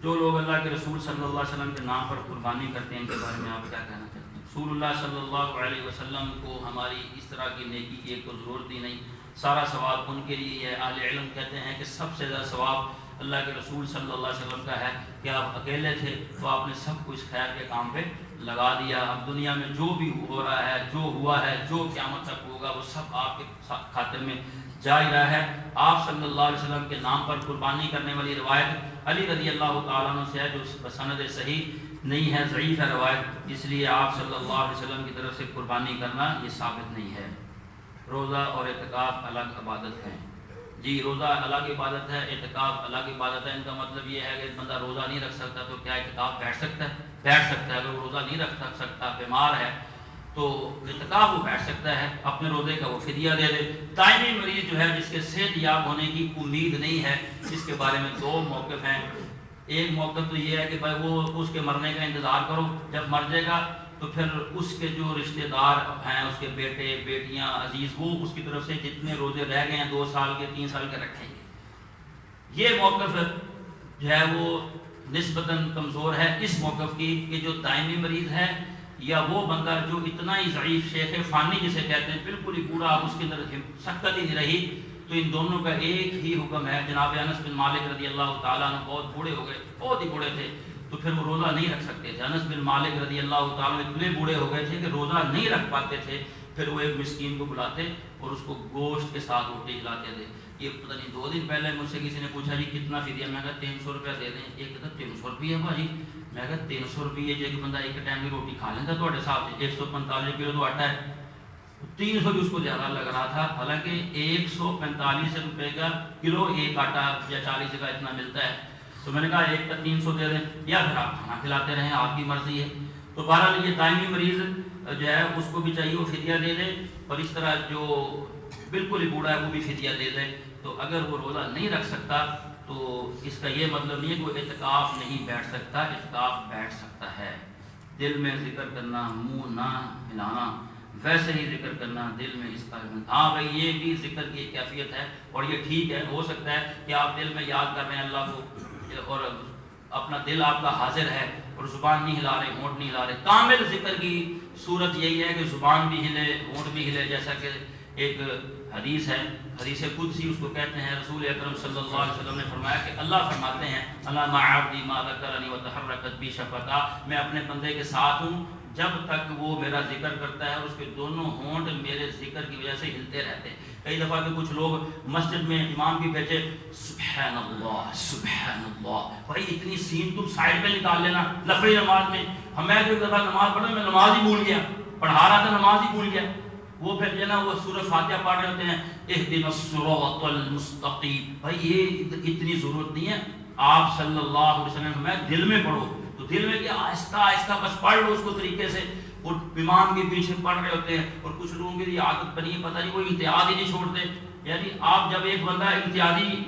جو لوگ اللہ کے رسول صلی اللہ علیہ وسلم کے نام پر قربانی کرتے ہیں ان کے بارے میں آپ کیا کہنا چاہتے ہیں؟ رسول اللہ صلی اللہ علیہ وسلم کو ہماری اس طرح کی نیکی کی ایک تو ضرورت ہی نہیں، سارا ثواب ان کے لیے ہے۔ اہل علم کہتے ہیں کہ سب سے زیادہ ثواب اللہ کے رسول صلی اللہ علیہ وسلم کا ہے کہ آپ اکیلے تھے تو آپ نے سب کچھ خیر کے کام پہ لگا دیا۔ اب دنیا میں جو بھی ہو رہا ہے، جو ہوا ہے، جو قیامت تک ہوگا، وہ سب آپ کے کھاتے میں جا ہی رہا ہے۔ آپ صلی اللہ علیہ وسلم کے نام پر قربانی کرنے والی روایت علی رضی اللہ تعالیٰ عنہ سے ہے، جو بسند صحیح نہیں ہے، ضعیف ہے روایت، اس لیے آپ صلی اللہ علیہ وسلم کی طرف سے قربانی کرنا یہ ثابت نہیں ہے۔ روزہ اور اعتکاف الگ عبادت ہیں۔ جی، روزہ الگ عبادت ہے، اعتکاف الگ عبادت ہے۔ ان کا مطلب یہ ہے کہ بندہ روزہ نہیں رکھ سکتا تو کیا اعتکاف بیٹھ سکتا ہے؟ بیٹھ سکتا ہے۔ اگر وہ روزہ نہیں رکھ سکتا، بیمار ہے، تو اعتکاف وہ بیٹھ سکتا ہے، اپنے روزے کا وہ فدیہ دے دے۔ دائمی مریض جو ہے، جس کے صحت یاب ہونے کی امید نہیں ہے، اس کے بارے میں دو موقف ہیں۔ ایک موقف تو یہ ہے کہ بھائی وہ اس کے مرنے کا انتظار کرو، جب مر جائے گا تو پھر اس کے جو رشتہ دار ہیں، اس کے بیٹے بیٹیاں عزیز، وہ اس کی طرف سے جتنے روزے رہ گئے ہیں 2 سال کے 3 سال کے رکھیں گے۔ یہ موقف جو ہے وہ نسبتاً کمزور ہے اس موقف کی کہ جو دائمی مریض ہے یا وہ بندہ جو اتنا ہی ضعیف شیخ فانی جسے کہتے ہیں، بالکل ہی بوڑھا، اب اس کے اندر سکت ہی نہیں رہی، تو ان دونوں کا ایک ہی حکم ہے۔ جناب انس بن مالک رضی اللہ تعالیٰ عنہ بہت بوڑھے ہو گئے، بہت ہی بوڑھے تھے، تو پھر وہ روزہ نہیں رکھ سکتے تھے۔ انس بن مالک رضی اللہ تعالیٰ عنہ اتنے بوڑھے ہو گئے تھے کہ روزہ نہیں رکھ پاتے تھے، پھر وہ ایک مسکین کو بلاتے اور اس کو گوشت کے ساتھ روٹی کھلاتے تھے۔ یہ پتہ نہیں 2 دن پہلے مجھ سے کسی نے پوچھا جی کتنا فدیہ، میں کہا 300 روپیہ دے دیں۔ ایک کہتا 300 روپیہ بھائی، میں کہا 300 روپیہ جو کہ بندہ ایک ٹائم کی روٹی کھا لیتا تھوڑے صاحب سے، 145 کلو تو آٹا ہے، 300 بھی اس کو زیادہ لگ رہا تھا، حالانکہ 145 روپے کا کلو ایک آٹا یا 40 کا اتنا ملتا ہے۔ تو میں نے کہا ایک کا 300 دے دیں یا پھر آپ کھانا کھلاتے رہیں، آپ کی مرضی ہے۔ تو بہرحال یہ دائمی مریض جو ہے اس کو بھی چاہیے وہ فدیہ دے دے، اور اس طرح جو بالکل ہی بوڑھا ہے وہ بھی فدیہ دے دے۔ تو اگر وہ روزہ نہیں رکھ سکتا تو اس کا یہ مطلب نہیں ہے کہ وہ اعتکاف نہیں بیٹھ سکتا، اعتکاف بیٹھ سکتا ہے۔ دل میں ذکر کرنا، منہ نہ ہلانا، ویسے ہی ذکر کرنا دل میں اس کا۔ ہاں بھائی یہ بھی ذکر کی ایک کیفیت ہے اور یہ ٹھیک ہے، ہو سکتا ہے کہ آپ دل میں یاد کر رہے ہیں اللہ کو اور اپنا دل آپ کا حاضر ہے اور زبان نہیں ہلا رہے، ہونٹ نہیں ہلا رہے۔ کامل ذکر کی صورت یہی ہے کہ زبان بھی ہلے، ہونٹ بھی ہلے، جیسا کہ ایک حدیث ہے، حدیث قدسی اس کو کہتے ہیں۔ رسول اکرم صلی اللہ علیہ وسلم نے فرمایا کہ اللہ فرماتے ہیں الا مع عبدی ما ذکرنی وتحرکت بی شفتہ، میں اپنے بندے کے ساتھ ہوں جب تک وہ میرا ذکر کرتا ہے اور اس کے دونوں ہونٹ میرے ذکر کی وجہ سے ہلتے رہتے ہیں۔ کئی دفعہ کہ کچھ لوگ مسجد میں امام بھی بیٹھے سبحان اللہ سبحان اللہ، بھائی اتنی سین تم سائڈ پہ نکال لینا لفڑی نماز میں۔ ہمیں جو دفعہ نماز پڑھا میں نماز ہی بھول گیا، پڑھا رہا تھا نماز ہی بھول گیا، وہ پھر جو ہے نا وہ سورہ فاتحہ پڑھ رہے ہوتے ہیں اہدنا الصراط المستقیم۔ بھائی یہ اتنی ضرورت نہیں ہے، آپ صلی اللہ علیہ وسلم میں دل میں پڑھو، تو دل میں کیا آہستہ آہستہ بس پڑھ لو اس کو طریقے سے، اور امام کے پیچھے پڑھ رہے ہوتے ہیں۔ اور کچھ لوگوں کی عادت بنی ہے، پتہ نہیں کوئی امتیاز ہی نہیں چھوڑتے، یعنی آپ جب ایک بندہ امتیازی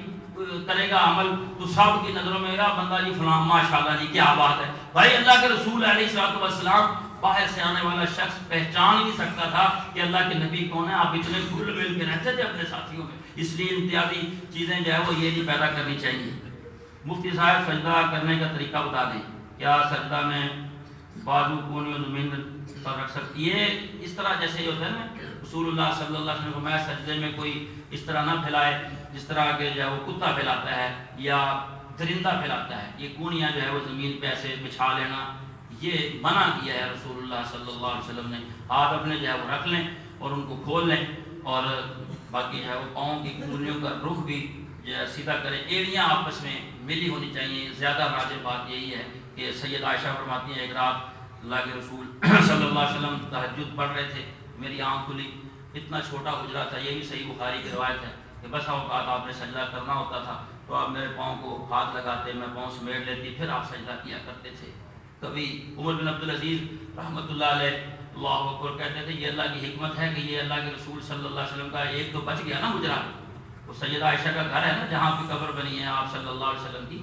کرے گا عمل تو سب کی نظروں میں بندہ جی فلاں ماشاءاللہ جی کیا بات ہے۔ بھائی اللہ کے رسول علیہ الصلوۃ والسلام باہر سے آنے والا شخص پہچان ہی نہیں سکتا تھا کہ اللہ کے نبی کون ہے، آپ اتنے گھل مل کے رہتے تھے اپنے ساتھیوں میں۔ اس لیے امتیازی چیزیں جو ہے وہ یہ نہیں پیدا کرنی چاہیے۔ مفتی صاحب سجدہ کرنے کا طریقہ بتا دیں، کیا سجدہ میں بازو کونیوں زمین پر رکھ سکتی؟ یہ اس طرح جیسے ہوتا ہے نا، رسول اللہ صلی اللہ علیہ وسلم کو سجدے میں کوئی اس طرح نہ پھیلائے جس طرح کہ جو ہے وہ کتا پھیلاتا ہے یا درندہ پھیلاتا ہے۔ یہ کونیاں جو ہے وہ زمین پہ ایسے بچھا لینا یہ منع کیا ہے رسول اللہ صلی اللہ علیہ وسلم نے۔ ہاتھ اپنے جو ہے وہ رکھ لیں اور ان کو کھول لیں، اور باقی جو ہے وہ پاؤں کی کونیوں کا رخ بھی جو ہے سیدھا کریں، ایڑیاں آپس میں ملی ہونی چاہیے۔ زیادہ واجب بات یہی ہے کہ سید عائشہ فرماتی ہیں ایک رات اللہ کے رسول صلی اللہ علیہ وسلم تہجد پڑھ رہے تھے، میری آنکھ کھلی، اتنا چھوٹا حجرہ تھا، یہ بھی صحیح بخاری کی روایت ہے کہ بس اوقات آپ نے سجدہ کرنا ہوتا تھا تو آپ میرے پاؤں کو ہاتھ لگاتے، میں پاؤں سمیٹ لیتی، پھر آپ سجدہ کیا کرتے تھے۔ کبھی عمر بن عبدالعزیز رحمۃ اللہ علیہ اللہ اکبر کہتے تھے یہ اللہ کی حکمت ہے کہ یہ اللہ کے رسول صلی اللہ علیہ وسلم کا ایک تو بچ گیا نا حجرہ، وہ سیدہ عائشہ کا گھر ہے نا جہاں پہ قبر بنی ہے آپ صلی اللہ علیہ وسلم کی،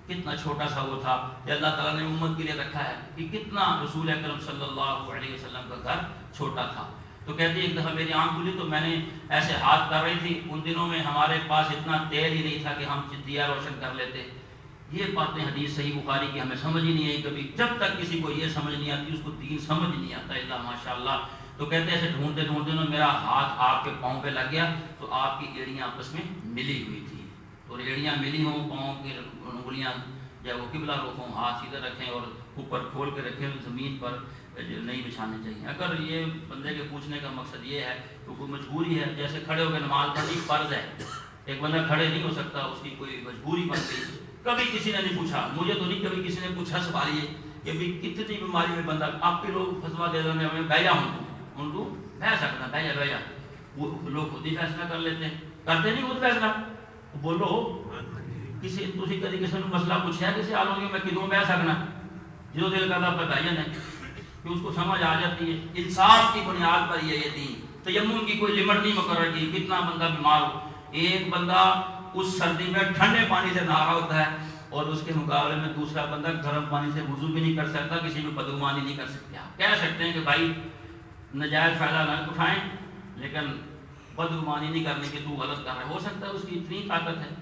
کتنا چھوٹا سا وہ تھا کہ اللہ تعالیٰ نے امت کے لیے رکھا ہے کہ کتنا رسول اکرم صلی اللہ علیہ وسلم کا گھر چھوٹا تھا۔ تو کہتے ہیں ایک دفعہ میری آنکھ کھلی تو میں نے ایسے ہاتھ کر رہی تھی، ان دنوں میں ہمارے پاس اتنا تیل ہی نہیں تھا کہ ہم دیا روشن کر لیتے۔ یہ باتیں حدیث صحیح بخاری کی ہمیں سمجھ ہی نہیں آئی کبھی، جب تک کسی کو یہ سمجھ نہیں آتی اس کو دین سمجھ نہیں آتا الا ماشاءاللہ۔ تو کہتے ہیں ایسے ڈھونڈتے ڈھونڈتے نا میرا ہاتھ آپ کے پاؤں پہ لگ گیا تو آپ کی ایڑیاں آپس میں ملی ہوئی تھی، تو ایڑیاں ملی ہوں، پاؤں کی انگلیاں جب وہ قبلہ رخ ہوں، ہاتھ سیدھے رکھیں اور اوپر کھول کے رکھیں، زمین پر نہیں بچھانے چاہیے۔ اگر یہ بندے کے پوچھنے کا مقصد یہ ہے تو کوئی مجبوری ہے، جیسے کھڑے ہو کے نماز پڑھنی فرض ہے، ایک بندہ کھڑے نہیں ہو سکتا، اس کی کوئی مجبوری بن گئی، کبھی کسی نے نہیں پوچھا، مجھے تو نہیں کبھی کسی نے پوچھا سوال یہ کہ بھی کتنی بیماری میں بندہ، آپ کے لوگ فتوا دے رہے ہیں ہمیں بھیا ہوں تو بہ سکتا بھیا بھیا، وہ لوگ خود ہی فیصلہ کر لیتے ہیں، کرتے نہیں خود فیصلہ، بولو کسی تھی کدی کسی نے مسئلہ پوچھا کسی آلوں میں کدوں بہ سکنا، جو دل کرتا بتائیے نہیں کہ اس کو سمجھ آ جاتی ہے، انصاف کی بنیاد پر یہ دین، تیمم کی کوئی لمٹ نہیں مقرر کی، کتنا بندہ بیمار ہو، ایک بندہ اس سردی میں ٹھنڈے پانی سے نہا رہا ہوتا ہے اور اس کے مقابلے میں دوسرا بندہ گرم پانی سے وضو بھی نہیں کر سکتا، کسی میں بدگمانی نہیں کر سکتے۔ آپ کہہ سکتے ہیں کہ بھائی نجائز فائدہ نہ اٹھائیں لیکن بدگمانی نہیں کرنے کی تو غلط کر رہا ہے، ہو سکتا ہے اس کی اتنی طاقت ہے،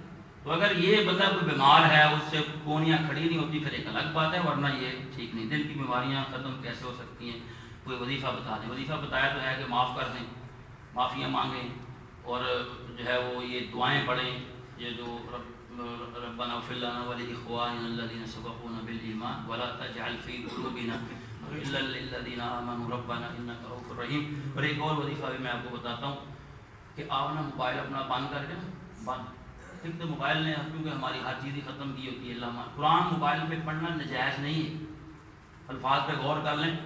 تو اگر یہ بندہ کوئی بیمار ہے اس سے کونیاں کھڑی نہیں ہوتی پھر ایک الگ بات ہے، ورنہ یہ ٹھیک نہیں۔ دل کی بیماریاں ختم کیسے ہو سکتی ہیں؟ کوئی وظیفہ بتا دیں، وظیفہ بتایا تو ہے کہ معاف کر دیں، معافیاں مانگیں اور جو ہے وہ یہ دعائیں پڑھیں، یہ جو ربنا اغفر لنا ولاخواننا الذين سبقونا بالایمان ولا تجعل في قلوبنا غلا للذين آمنوا ربنا انك رؤوف رحیم۔ اور ایک اور وظیفہ بھی میں آپ کو بتاتا ہوں کہ آپ نا موبائل اپنا بند کر کے بند، ایک تو موبائل نے کیونکہ ہماری ہر چیز ہی ختم کی ہوتی ہے، اللہ قرآن موبائل پہ پڑھنا نجائز نہیں ہے، الفاظ پہ غور کر لیں،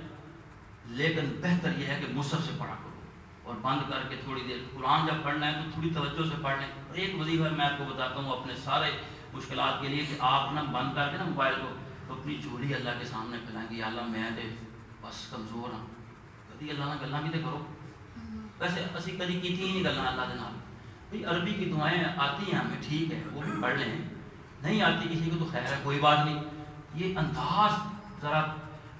لیکن بہتر یہ ہے کہ مصحف سے پڑھا کرو اور بند کر کے تھوڑی دیر قرآن جب پڑھنا ہے تو تھوڑی توجہ سے پڑھ لیں۔ اور ایک وظیفہ میں آپ کو بتاتا ہوں اپنے سارے مشکلات کے لیے کہ آپ نا بند کر کے نا موبائل کو تو اپنی جھولی اللہ کے سامنے پھیلائیں گے، یا اللہ میں دے بس کمزور ہوں، کدی اللہ نہ گلاں بھی تو کرو، ویسے اسی کدی کی ہی نہیں گلاں اللہ کے نال، بھائی عربی کی دعائیں آتی ہیں ہمیں ٹھیک ہے وہ بھی پڑھ لیں، نہیں آتی کسی کو تو خیر ہے کوئی بات نہیں، یہ انداز ذرا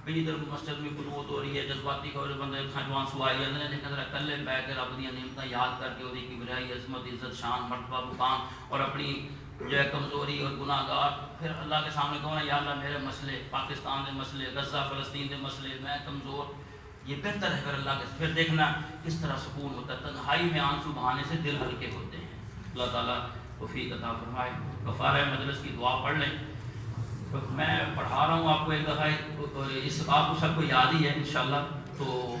بھی ادھر مسجد میں قنوت ہو رہی ہے، جذباتی خبر بندے کھجوان سوائی جاتے ہیں، لیکن ذرا کلے بیٹھ کے رب دی نعمتیں یاد کر کے وہ کی بڑائی عظمت عزت شان مرتبہ مقام اور اپنی جو ہے کمزوری اور گناہ گار پھر اللہ کے سامنے کہنا یا اللہ میرے مسئلے پاکستان کے مسئلے غزہ فلسطین کے مسئلے میں کمزور، یہ بہتر ہے پھر اللہ کے پھر دیکھنا کس طرح سکون ہوتا ہے، تنہائی میں آنسو بہانے سے دل ہلکے ہوتے ہیں۔ اللہ تعالیٰ توفیق عطا فرمائے۔ کفارہ مجلس کی دعا پڑھ لیں، میں پڑھا رہا ہوں آپ کو ایک دفعہ، اس آپ کو سب کو یاد ہی ہے انشاءاللہ، تو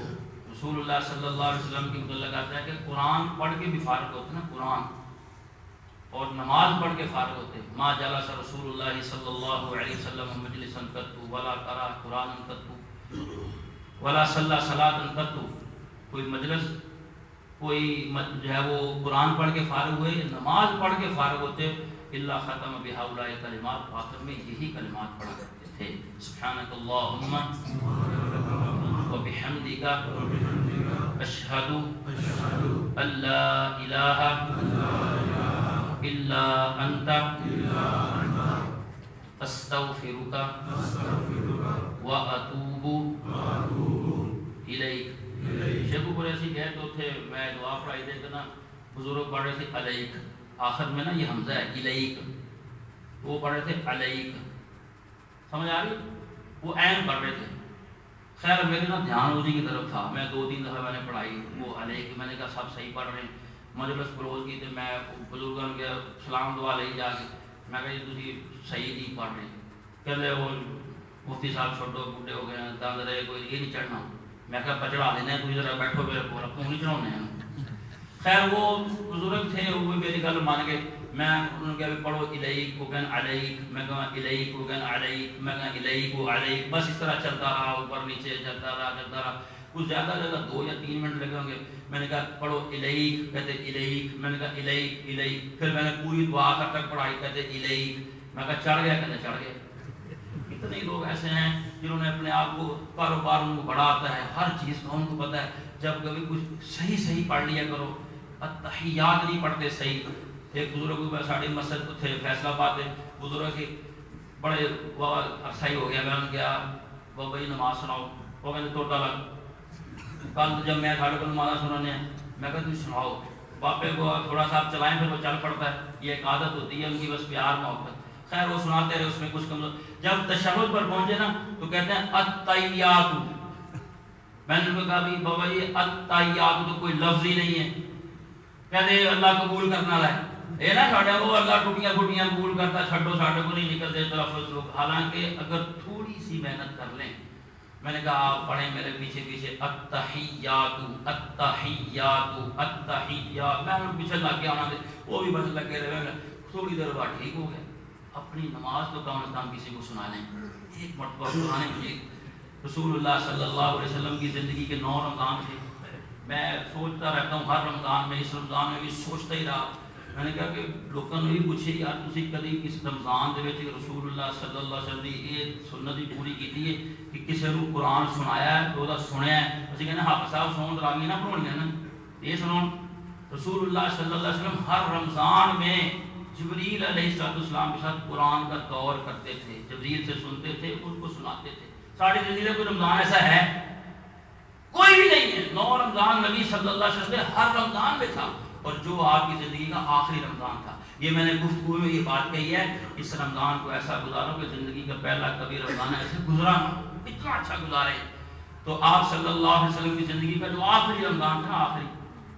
رسول اللہ صلی اللہ علیہ وسلم کی متعلق آتا ہے کہ قرآن پڑھ کے بھی فارغ ہوتے ہیں نا، قرآن اور نماز پڑھ کے فارغ ہوتے ہیں، ما جلس رسول اللہ صلی اللہ علیہ وسلم مجلسا قط ولا قرأ قرآنا قط ولا صلی صلاۃ قط، کوئی مجلس کوئی جو ہے وہ قرآن پڑھ کے فارغ ہوئے، نماز پڑھ کے فارغ ہوتے الا ختم بہؤلاء کلمات، آخر میں یہی کلمات پڑھا کرتے تھے، سبحانک اللہم وبحمدک اشہد ان لا الہ الا انت استغفرک واتوب الیک۔ شیخو قریشی کہے تو تھے، میں دعا پڑھائی دے کے نا بزرگ پڑھ رہے تھے علیک، آخر میں نا یہ حمزہ ہے الیک، وہ پڑھ رہے تھے علیک، سمجھ آ رہی، وہ عین پڑھ رہے تھے، خیر میرے نا دھیان اسی کی طرف تھا، میں 2-3 دفعہ میں نے پڑھائی وہ علیک، میں نے کہا سب صحیح پڑھ رہے ہیں، مجلس کلوز کی تھی، میں بزرگوں کے سلام دعا لے جا کے میں کہا یہ تھی صحیح نہیں پڑھ رہے، کہتے وہ مفتی صاحب چھوٹو بوڑھے ہو گئے ہیں دند رہے کوئی یہ نہیں چڑھنا، میں کہا پچڑا دینا تھی ذرا بیٹھو میرے کو اپنے نہیں چڑھانے ہیں۔ خیر وہ بزرگ تھے وہ میری گل مان گئے، میں انہوں نے کہا پڑھو الیک، وہ کہنا علیک، میں کہا الیک، وہ کہنا علیک، میں کہا الیک و علیک، بس اس طرح چلتا رہا، اوپر نیچے چلتا رہا، کچھ زیادہ 2 یا 3 منٹ لگے ہوں گے، میں نے کہا پڑھو الیک، کہتے الیک، میں نے کہا الیک الیک، پھر میں نے پوری دعا آخر تک پڑھائی، کہتے الیک، میں کہا چڑھ گیا، کہتے چڑھ گیا۔ کتنے لوگ ایسے ہیں جنہوں نے اپنے آپ کو کاروبار ان کو بڑا آتا ہے، ہر چیز کا ان کو پتہ ہے، جب کبھی کچھ صحیح پڑھ لیا کرو، التحیات نہیں پڑھتے صحیح۔ ایک بزرگ ساڑی مسجد تھے فیصلہ آباد کے بزرگ کے بڑے عرصہ ہی ہو گیا، میں نے کہا بابا جی نماز سناؤ، وہ کہتے توڑتا لگ، کل جب میں ساڑھے کو نماز سنانے ہیں میں کہا تم سناؤ، باپے کو تھوڑا سا آپ چلائیں پھر وہ چل پڑتا ہے، یہ ایک عادت ہوتی ہے ان کی، بس پیار محبت، خیر وہ سناتے رہے، اس میں کچھ کمزور، جب تشہد پر پہنچے نا تو کہتے ہیں التحیات، میں نے کہا بھی بابا جی التحیات تو کوئی لفظ ہی نہیں ہے، کہتے اللہ قبول کرنا ہے، یہ نا ساڈے وہ اللہ ٹوٹیاں پھوٹیاں قبول کرتا، چھڈو ساڈے کو نہیں نکلتے تلفظ لوگ، حالانکہ اگر تھوڑی سی محنت کر لیں، میں نے کہا آپ پڑھیں میرے پیچھے پیچھے التحیات التحیات التحیات، میں پیچھے لگ گیا انہوں نے، وہ بھی بس لگے رہے، تھوڑی دیر بعد ٹھیک ہو گیا۔ اپنی نماز تو کم از کم کسی کو سنا لیں، ایک مرتبہ قرآن مجید رسول اللہ صلی اللہ علیہ وسلم کی زندگی کے 9 رمضان تھے، میں سوچتا رہتا ہوں ہر رمضان میں، اس رمضان میں بھی سوچتا ہی رہا، میں نے کہا کہ لوگوں نے بھی پوچھے یار تسی کدی اس رمضان دے وچ رسول اللہ صلی اللہ علیہ وسلم کی یہ سنت ہی پوری کی ہے کہ کسی کو قرآن سنایا ہے تو سنیا ہے، اسی کہنے حافظ صاحب سون درامیاں نہ پڑھونیاں نا، یہ سنو رسول اللہ صلی اللہ علیہ وسلم ہر رمضان میں جبریل علیہ السلام کے ساتھ قرآن کا دور کرتے تھے، جبریل سے سنتے تھے، ان کو سناتے تھے۔ ساری زندگی میں کوئی رمضان ایسا ہے کوئی بھی نہیں ہے، 9 رمضان نبی صلی اللہ علیہ وسلم ہر رمضان میں تھا، اور جو آپ کی زندگی کا آخری رمضان تھا۔ یہ میں نے گفتگو میں یہ بات کہی ہے، اس رمضان کو ایسا گزارو کہ زندگی کا پہلا کبھی رمضان ایسے گزرا نہ، اتنا اچھا گزارے۔ تو آپ صلی اللہ علیہ وسلم کی زندگی کا جو آخری رمضان تھا، آخری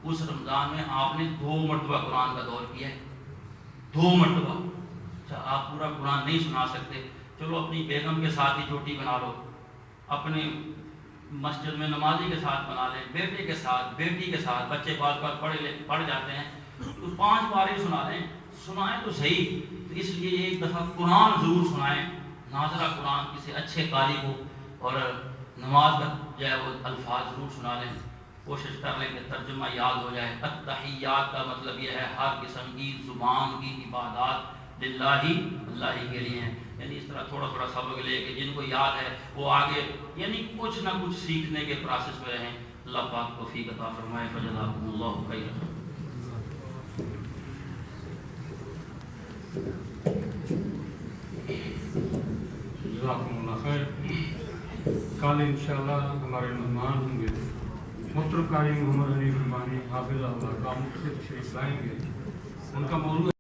اس رمضان میں آپ نے 2 مرتبہ قرآن کا دور کیا ہے، 2 مرتبہ۔ اچھا آپ پورا قرآن نہیں سنا سکتے، چلو اپنی بیگم کے ساتھ ہی چوٹی بنا لو، اپنے مسجد میں نمازی کے ساتھ بنا لیں، بیٹے کے ساتھ، بیٹی کے ساتھ، بچے بعض بار پڑھ جاتے ہیں تو 5 بار ہی سنا لیں، سنائیں تو صحیح۔ تو اس لیے ایک دفعہ قرآن ضرور سنائیں، ناظرہ قرآن کسی اچھے قاری کو، اور نماز کا جو ہے وہ الفاظ ضرور سنا لیں، کوشش کر لیں کہ ترجمہ یاد ہو جائے۔ التحیات کا مطلب یہ ہے ہر قسم کی زبان کی عبادات للہ ہی، اللہ ہی کے لیے ہیں، یعنی اس طرح تھوڑا تھوڑا سبق لے کے جن کو یاد ہے وہ آگے یعنی کچھ نہ کچھ سیکھنے کے پروسیس میں رہیں۔ اللہ پاک توفیق عطا فرمائے، فجزاکم اللہ خیرا۔ جزاکم اللہ خیر۔ کل انشاءاللہ ہمارے مہمان ہوں گے محترم قاری محمد حنیف رحمانی حافظ اللہ کا، مختصر تشریف لائیں گے، ان کا موضوع